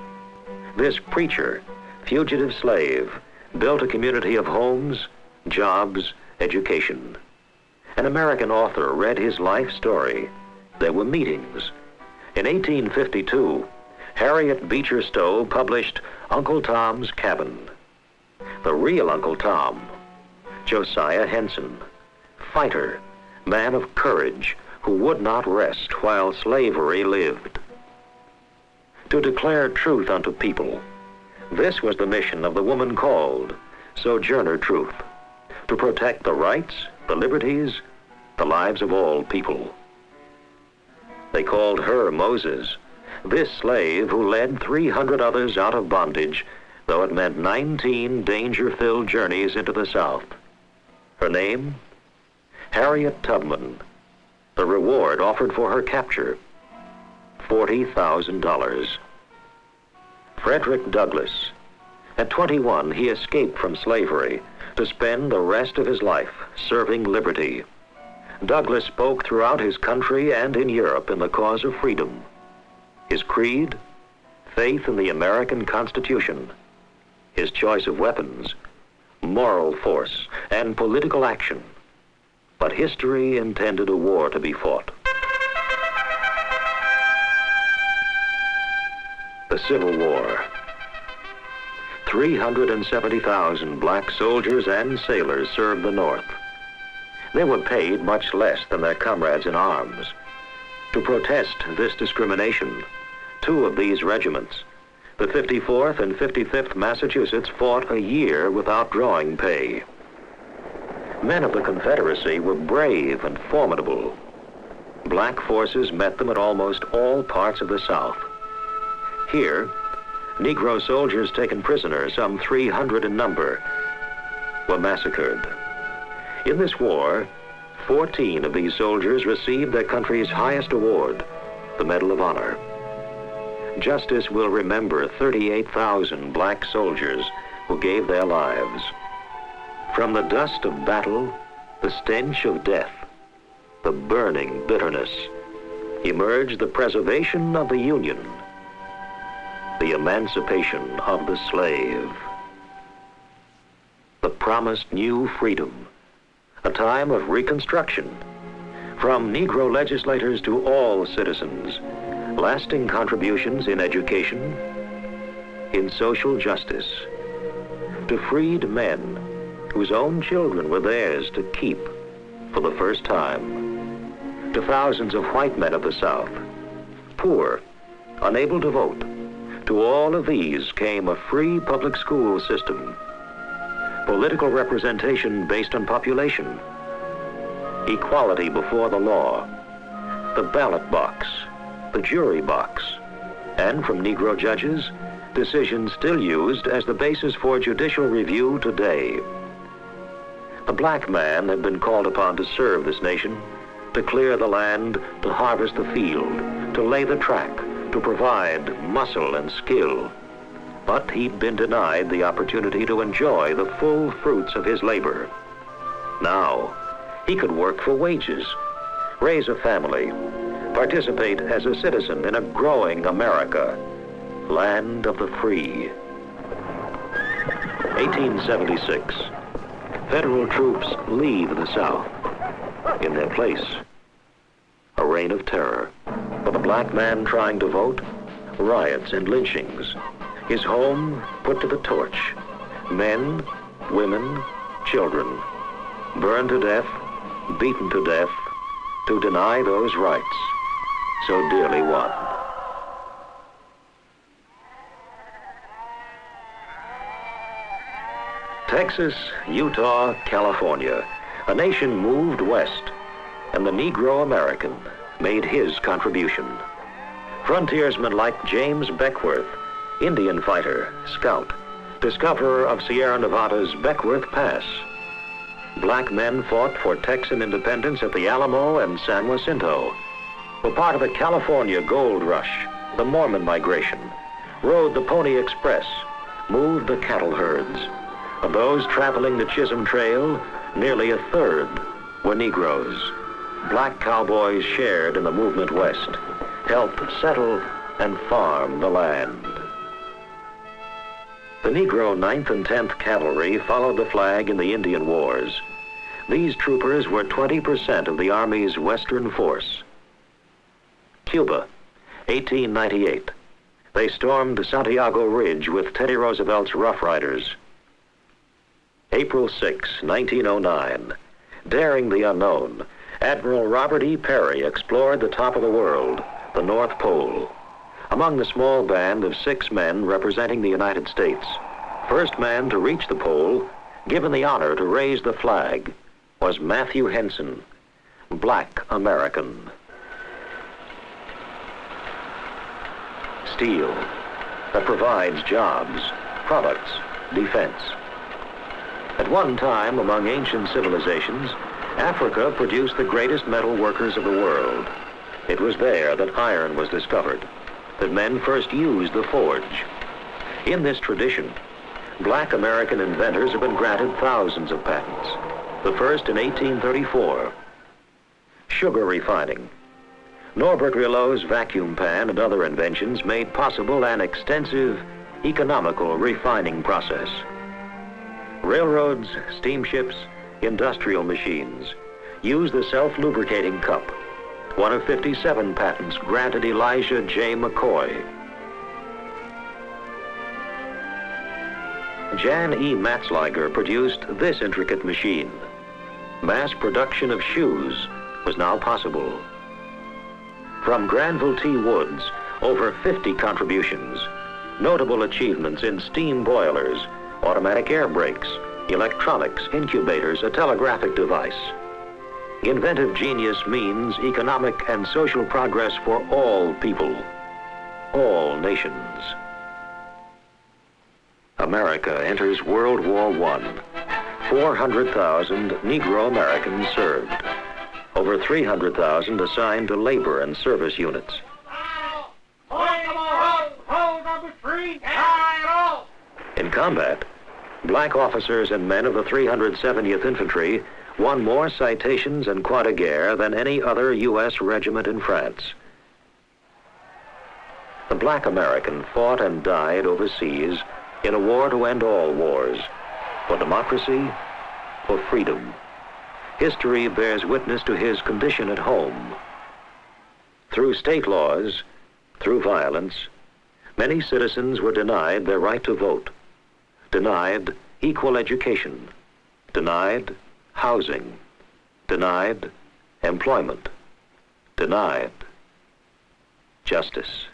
This preacher, fugitive slave, built a community of homes, jobs, education. An American author read his life story. There were meetings. In 1852, Harriet Beecher Stowe published Uncle Tom's Cabin. The real Uncle Tom, Josiah Henson, fighter, man of courage, who would not rest while slavery lived. To declare truth unto people, this was the mission of the woman called Sojourner Truth, to protect the rights, the liberties, the lives of all people. They called her Moses, this slave who led 300 others out of bondage, though it meant 19 danger-filled journeys into the South. Her name? Harriet Tubman. The reward offered for her capture, $40,000. Frederick Douglass. At 21, he escaped from slavery to spend the rest of his life serving liberty. Douglass spoke throughout his country and in Europe in the cause of freedom. His creed? Faith in the American Constitution. His choice of weapons? Moral force and political action. But history intended a war to be fought. The Civil War. 370,000 black soldiers and sailors served the North. They were paid much less than their comrades in arms. To protest this discrimination, two of these regiments, the 54th and 55th Massachusetts, fought a year without drawing pay. Men of the Confederacy were brave and formidable. Black forces met them at almost all parts of the South. Here, Negro soldiers taken prisoner, some 300 in number, were massacred. In this war, 14 of these soldiers received their country's highest award, the Medal of Honor. Justice will remember 38,000 black soldiers who gave their lives. From the dust of battle, the stench of death, the burning bitterness, emerged the preservation of the Union, the emancipation of the slave, the promised new freedom, a time of reconstruction, from Negro legislators to all citizens, lasting contributions in education, in social justice, to freed men whose own children were theirs to keep for the first time, to thousands of white men of the South, poor, unable to vote. To all of these came a free public school system, political representation based on population, equality before the law, the ballot box, the jury box, and from Negro judges, decisions still used as the basis for judicial review today. The black man had been called upon to serve this nation, to clear the land, to harvest the field, to lay the track, to provide muscle and skill. But he'd been denied the opportunity to enjoy the full fruits of his labor. Now, he could work for wages, raise a family, participate as a citizen in a growing America, land of the free. 1876. Federal troops leave the South. In their place, a reign of terror. For the black man trying to vote, riots and lynchings. His home put to the torch. Men, women, children, burned to death, beaten to death, to deny those rights so dearly won. Texas, Utah, California, a nation moved west, and the Negro American made his contribution. Frontiersmen like James Beckwourth, Indian fighter, scout, discoverer of Sierra Nevada's Beckwourth Pass. Black men fought for Texan independence at the Alamo and San Jacinto, were part of the California Gold Rush, the Mormon migration, rode the Pony Express, moved the cattle herds, Of those traveling the Chisholm Trail, nearly a third were Negroes. Black cowboys shared in the movement west, helped settle and farm the land. The Negro 9th and 10th Cavalry followed the flag in the Indian Wars. These troopers were 20% of the Army's Western force. Cuba, 1898. They stormed Santiago Ridge with Teddy Roosevelt's Rough Riders. April 6, 1909. Daring the unknown, Admiral Robert E. Peary explored the top of the world, the North Pole. Among the small band of 6 men representing the United States, first man to reach the pole, given the honor to raise the flag, was Matthew Henson, Black American. Steel that provides jobs, products, defense. At one time, among ancient civilizations, Africa produced the greatest metal workers of the world. It was there that iron was discovered, that men first used the forge. In this tradition, Black American inventors have been granted thousands of patents. The first in 1834. Sugar refining. Norbert Rilot's vacuum pan and other inventions made possible an extensive, economical refining process. Railroads, steamships, industrial machines use the self-lubricating cup, one of 57 patents granted Elijah J. McCoy. Jan E. Matzleiger produced this intricate machine. Mass production of shoes was now possible. From Granville T. Woods, over 50 contributions, notable achievements in steam boilers, automatic air brakes, electronics, incubators, a telegraphic device. Inventive genius means economic and social progress for all people, all nations. America enters World War I. 400,000 Negro Americans served. Over 300,000 assigned to labor and service units. In combat, black officers and men of the 370th Infantry won more citations and croix de guerre than any other U.S. regiment in France. The Black American fought and died overseas in a war to end all wars, for democracy, for freedom. History bears witness to his condition at home. Through state laws, through violence, many citizens were denied their right to vote, denied equal education, denied housing, denied employment, denied justice.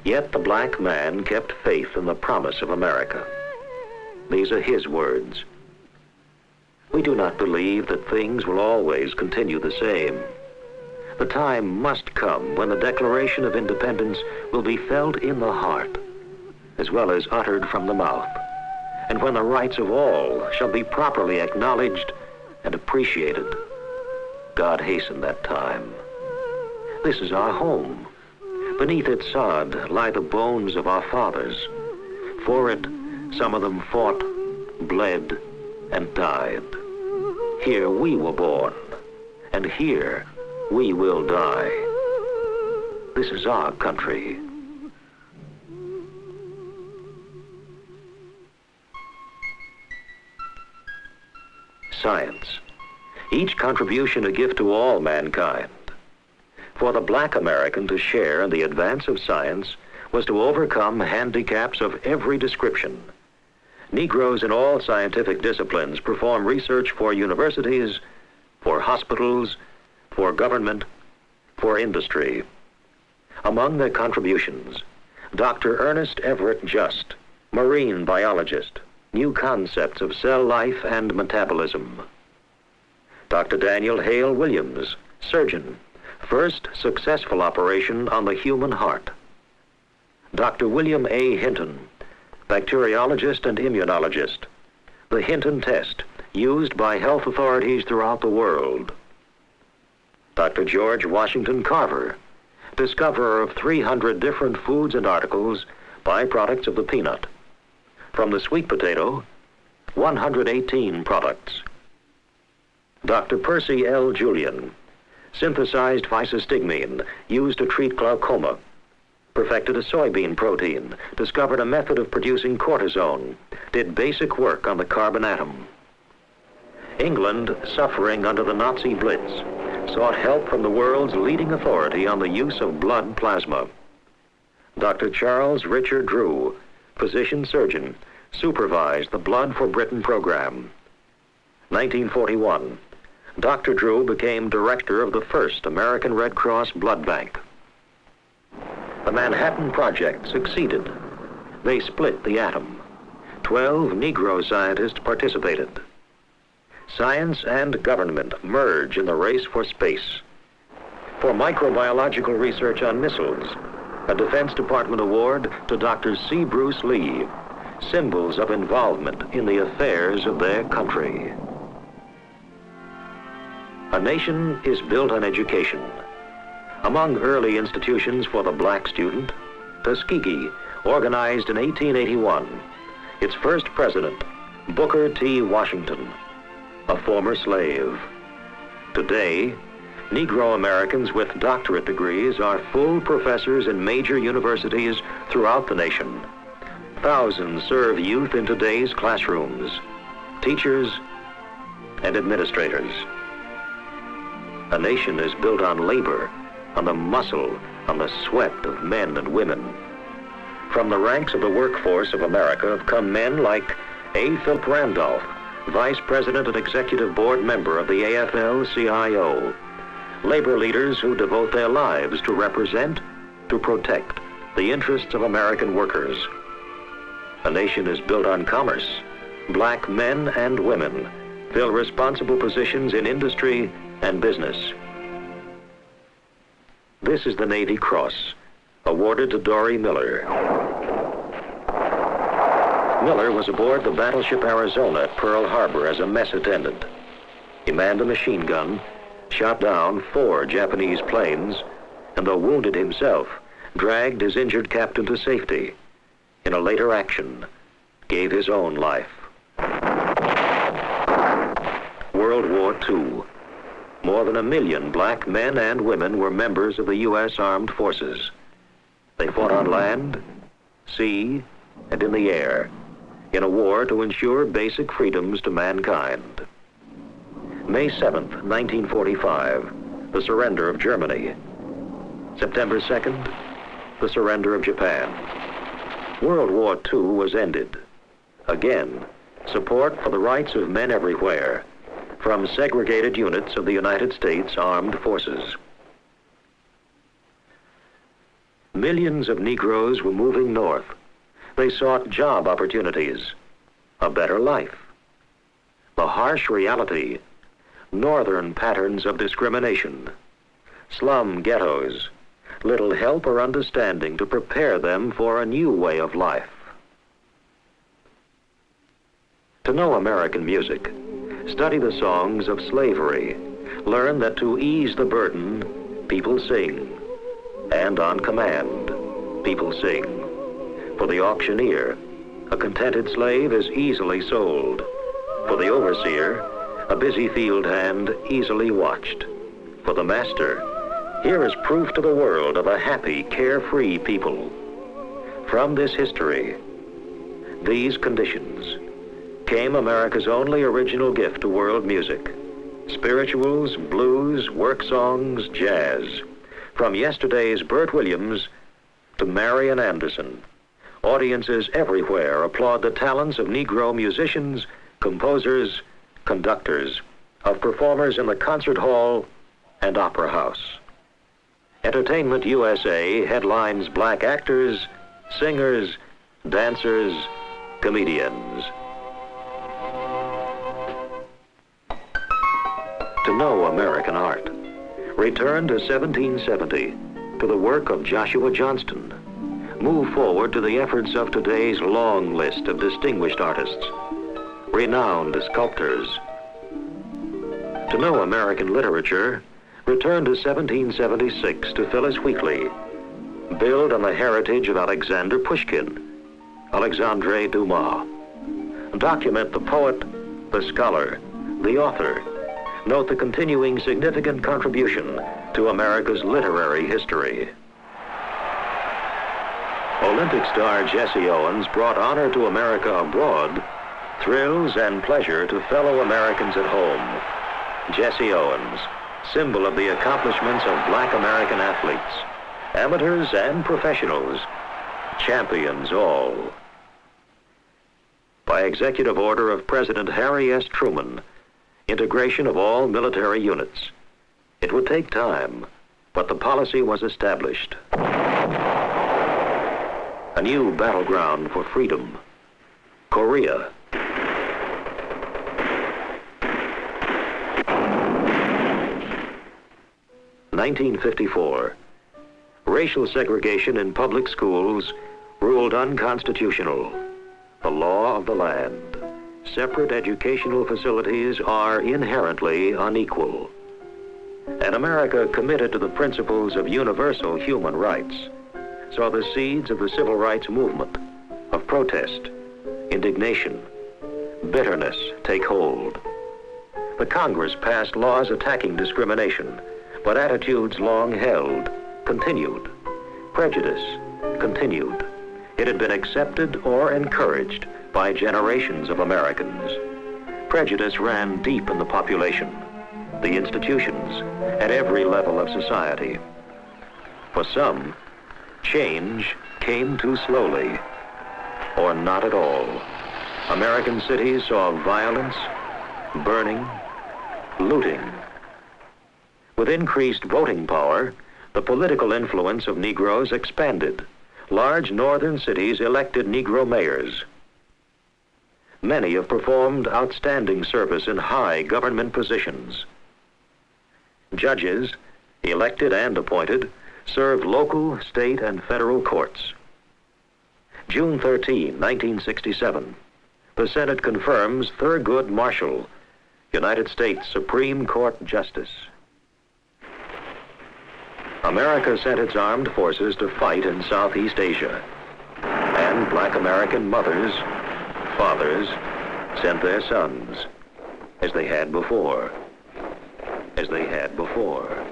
Yet the black man kept faith in the promise of America. These are his words. We do not believe that things will always continue the same. The time must come when the Declaration of Independence will be felt in the heart, as well as uttered from the mouth, and when the rights of all shall be properly acknowledged and appreciated. God hasten that time. This is our home. Beneath its sod lie the bones of our fathers. For it, some of them fought, bled, and died. Here we were born, and here we will die. This is our country. Science. Each contribution a gift to all mankind. For the black American to share in the advance of science was to overcome handicaps of every description. Negroes in all scientific disciplines perform research for universities, for hospitals, for government, for industry. Among their contributions, Dr. Ernest Everett Just, marine biologist, new concepts of cell life and metabolism. Dr. Daniel Hale Williams, surgeon, first successful operation on the human heart. Dr. William A. Hinton, bacteriologist and immunologist. The Hinton test, used by health authorities throughout the world. Dr. George Washington Carver, discoverer of 300 different foods and articles, byproducts of the peanut. From the sweet potato, 118 products. Dr. Percy L. Julian synthesized physostigmine used to treat glaucoma, perfected a soybean protein, discovered a method of producing cortisone, did basic work on the carbon atom. England, suffering under the Nazi Blitz, sought help from the world's leading authority on the use of blood plasma. Dr. Charles Richard Drew, physician-surgeon, supervised the Blood for Britain program. 1941, Dr. Drew became director of the first American Red Cross blood bank. The Manhattan Project succeeded. They split the atom. 12 Negro scientists participated. Science and government merge in the race for space. For microbiological research on missiles, a Defense Department award to Dr. C. Bruce Lee, symbols of involvement in the affairs of their country. A nation is built on education. Among early institutions for the black student, Tuskegee organized in 1881. Its first president, Booker T. Washington, a former slave. Today, Negro Americans with doctorate degrees are full professors in major universities throughout the nation. Thousands serve youth in today's classrooms, teachers and administrators. A nation is built on labor, on the muscle, on the sweat of men and women. From the ranks of the workforce of America have come men like A. Philip Randolph, Vice President and Executive Board Member of the AFL-CIO. Labor leaders who devote their lives to represent, to protect the interests of American workers. A nation is built on commerce. Black men and women fill responsible positions in industry and business. This is the Navy Cross, awarded to Dory Miller. Miller was aboard the battleship Arizona at Pearl Harbor as a mess attendant. He manned a machine gun, shot down 4 Japanese planes, and though wounded himself, dragged his injured captain to safety. In a later action, gave his own life. World War II. More than 1 million black men and women were members of the U.S. Armed Forces. They fought on land, sea, and in the air, in a war to ensure basic freedoms to mankind. May 7th, 1945, the surrender of Germany. September 2nd, the surrender of Japan. World War II was ended. Again, support for the rights of men everywhere, from segregated units of the United States Armed Forces. Millions of Negroes were moving north. They sought job opportunities, a better life. The harsh reality, northern patterns of discrimination, slum ghettos, little help or understanding to prepare them for a new way of life. To know American music, study the songs of slavery. Learn that to ease the burden, people sing. And on command, people sing. For the auctioneer, a contented slave is easily sold. For the overseer, a busy field hand easily watched. For the master, here is proof to the world of a happy, carefree people. From this history, these conditions, came America's only original gift to world music. Spirituals, blues, work songs, jazz. From yesterday's Bert Williams to Marian Anderson, audiences everywhere applaud the talents of Negro musicians, composers, conductors, of performers in the concert hall and opera house. Entertainment USA headlines black actors, singers, dancers, comedians. To know American art, return to 1770, to the work of Joshua Johnston. Move forward to the efforts of today's long list of distinguished artists, renowned sculptors. To know American literature, Return to 1776 to Phyllis Wheatley. Build on the heritage of Alexander Pushkin, Alexandre Dumas. Document the poet, the scholar, the author. Note the continuing significant contribution to America's literary history. Olympic star Jesse Owens brought honor to America abroad, thrills and pleasure to fellow Americans at home. Jesse Owens, symbol of the accomplishments of black American athletes, amateurs and professionals, champions all. By executive order of President Harry S. Truman, integration of all military units. It would take time, but the policy was established. A new battleground for freedom, Korea. (1954). Racial segregation in public schools ruled unconstitutional. The law of the land. Separate educational facilities are inherently unequal. An America committed to the principles of universal human rights saw the seeds of the civil rights movement, of protest, indignation, bitterness take hold. The Congress passed laws attacking discrimination, but attitudes long held continued. Prejudice continued. It had been accepted or encouraged by generations of Americans. Prejudice ran deep in the population, the institutions, at every level of society. For some, change came too slowly, or not at all. American cities saw violence, burning, looting. With increased voting power, the political influence of Negroes expanded. Large northern cities elected Negro mayors. Many have performed outstanding service in high government positions. Judges, elected and appointed, served local, state, and federal courts. June 13, 1967, the Senate confirms Thurgood Marshall, United States Supreme Court Justice. America sent its armed forces to fight in Southeast Asia, and black American mothers, fathers, sent their sons, as they had before, as they had before,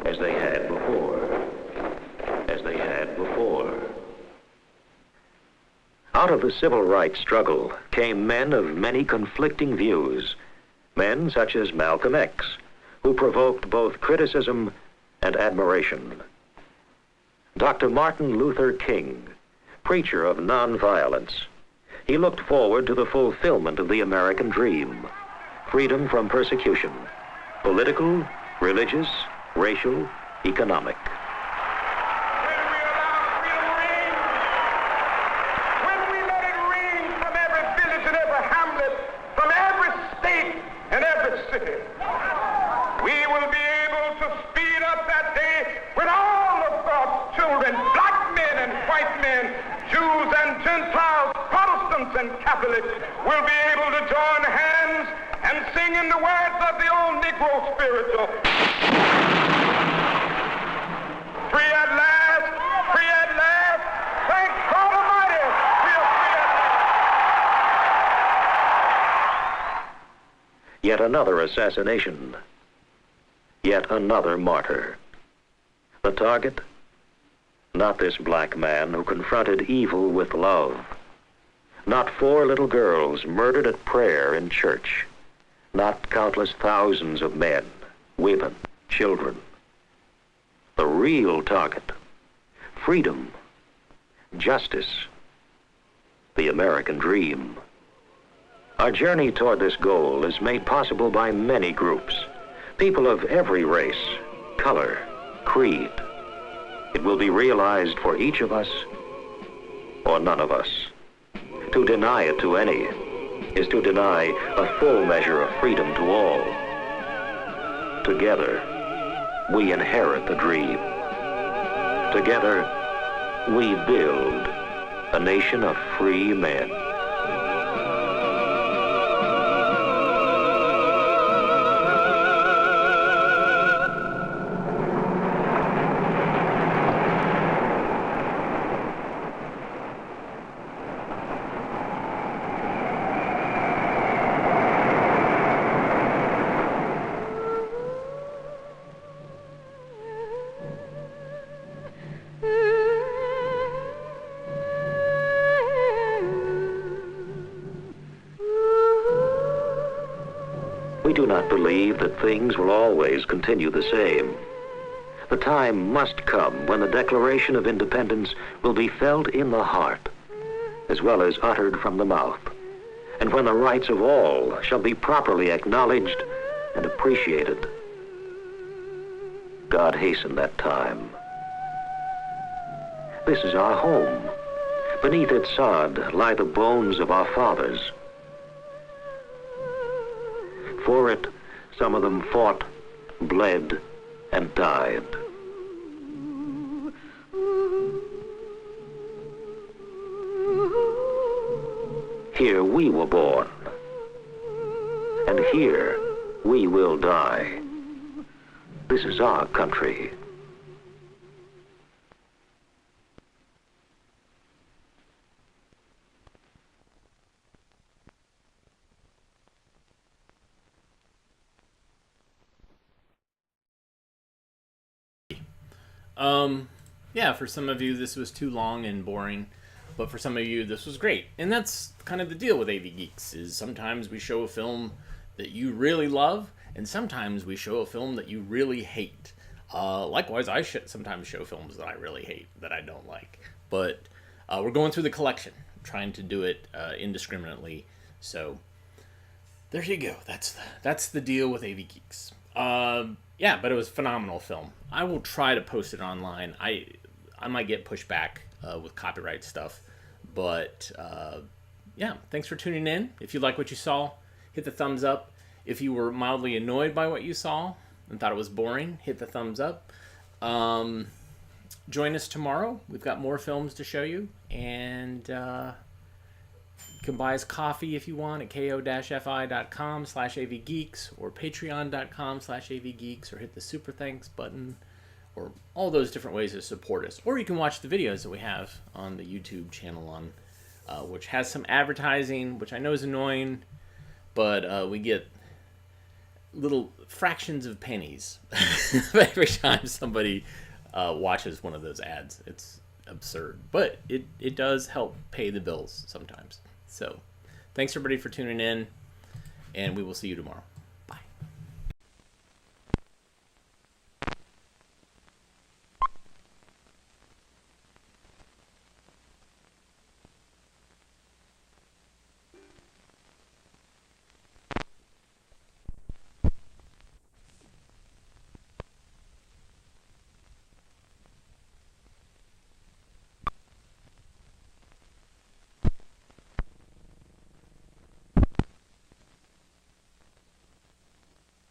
as they had before, as they had before. Out of the civil rights struggle came men of many conflicting views, men such as Malcolm X, who provoked both criticism and admiration. Dr. Martin Luther King, preacher of nonviolence, he looked forward to the fulfillment of the American dream, freedom from persecution, political, religious, racial, economic. When we let it ring from every village and every hamlet, from every state and every city, we will be able to speed up that day when all of God's children, black men and white men, Jews and Gentiles, Protestants and Catholics, will be able to join hands and sing in the words of the old Negro spiritual. Free at last, free at last, thank God Almighty, we are free at last. Yet another assassination. Yet another martyr. The target? Not this black man who confronted evil with love. Not 4 little girls murdered at prayer in church. Not countless thousands of men, women, children. The real target. Freedom. Justice. The American dream. Our journey toward this goal is made possible by many groups. People of every race, color, creed. It will be realized for each of us or none of us. To deny it to any is to deny a full measure of freedom to all. Together, we inherit the dream. Together, we build a nation of free men. not believe that things will always continue the same. The time must come when the Declaration of Independence will be felt in the heart, as well as uttered from the mouth, and when the rights of all shall be properly acknowledged and appreciated. God hasten that time. This is our home. Beneath its sod lie the bones of our fathers. For it, some of them fought, bled, and died. Here we were born, and here we will die. This is our country. Yeah, for some of you this was too long and boring, but for some of you this was great. And that's kind of the deal with AV Geeks, is sometimes we show a film that you really love, and sometimes we show a film that you really hate. Likewise, I sometimes show films that I really hate, that I don't like. But we're going through the collection, trying to do it indiscriminately. So there you go. That's the deal with AV Geeks. Yeah, but it was a phenomenal film. I will try to post it online. I might get pushed back with copyright stuff. But yeah, thanks for tuning in. If you like what you saw, hit the thumbs up. If you were mildly annoyed by what you saw and thought it was boring, hit the thumbs up. Join us tomorrow. We've got more films to show you. And you can buy us coffee if you want at ko-fi.com/avgeeks or patreon.com/avgeeks, or hit the super thanks button, or all those different ways to support us. Or you can watch the videos that we have on the YouTube channel, on which has some advertising, which I know is annoying, but we get little fractions of pennies every time somebody watches one of those ads. It's absurd, but it does help pay the bills sometimes. So thanks everybody for tuning in, and we will see you tomorrow.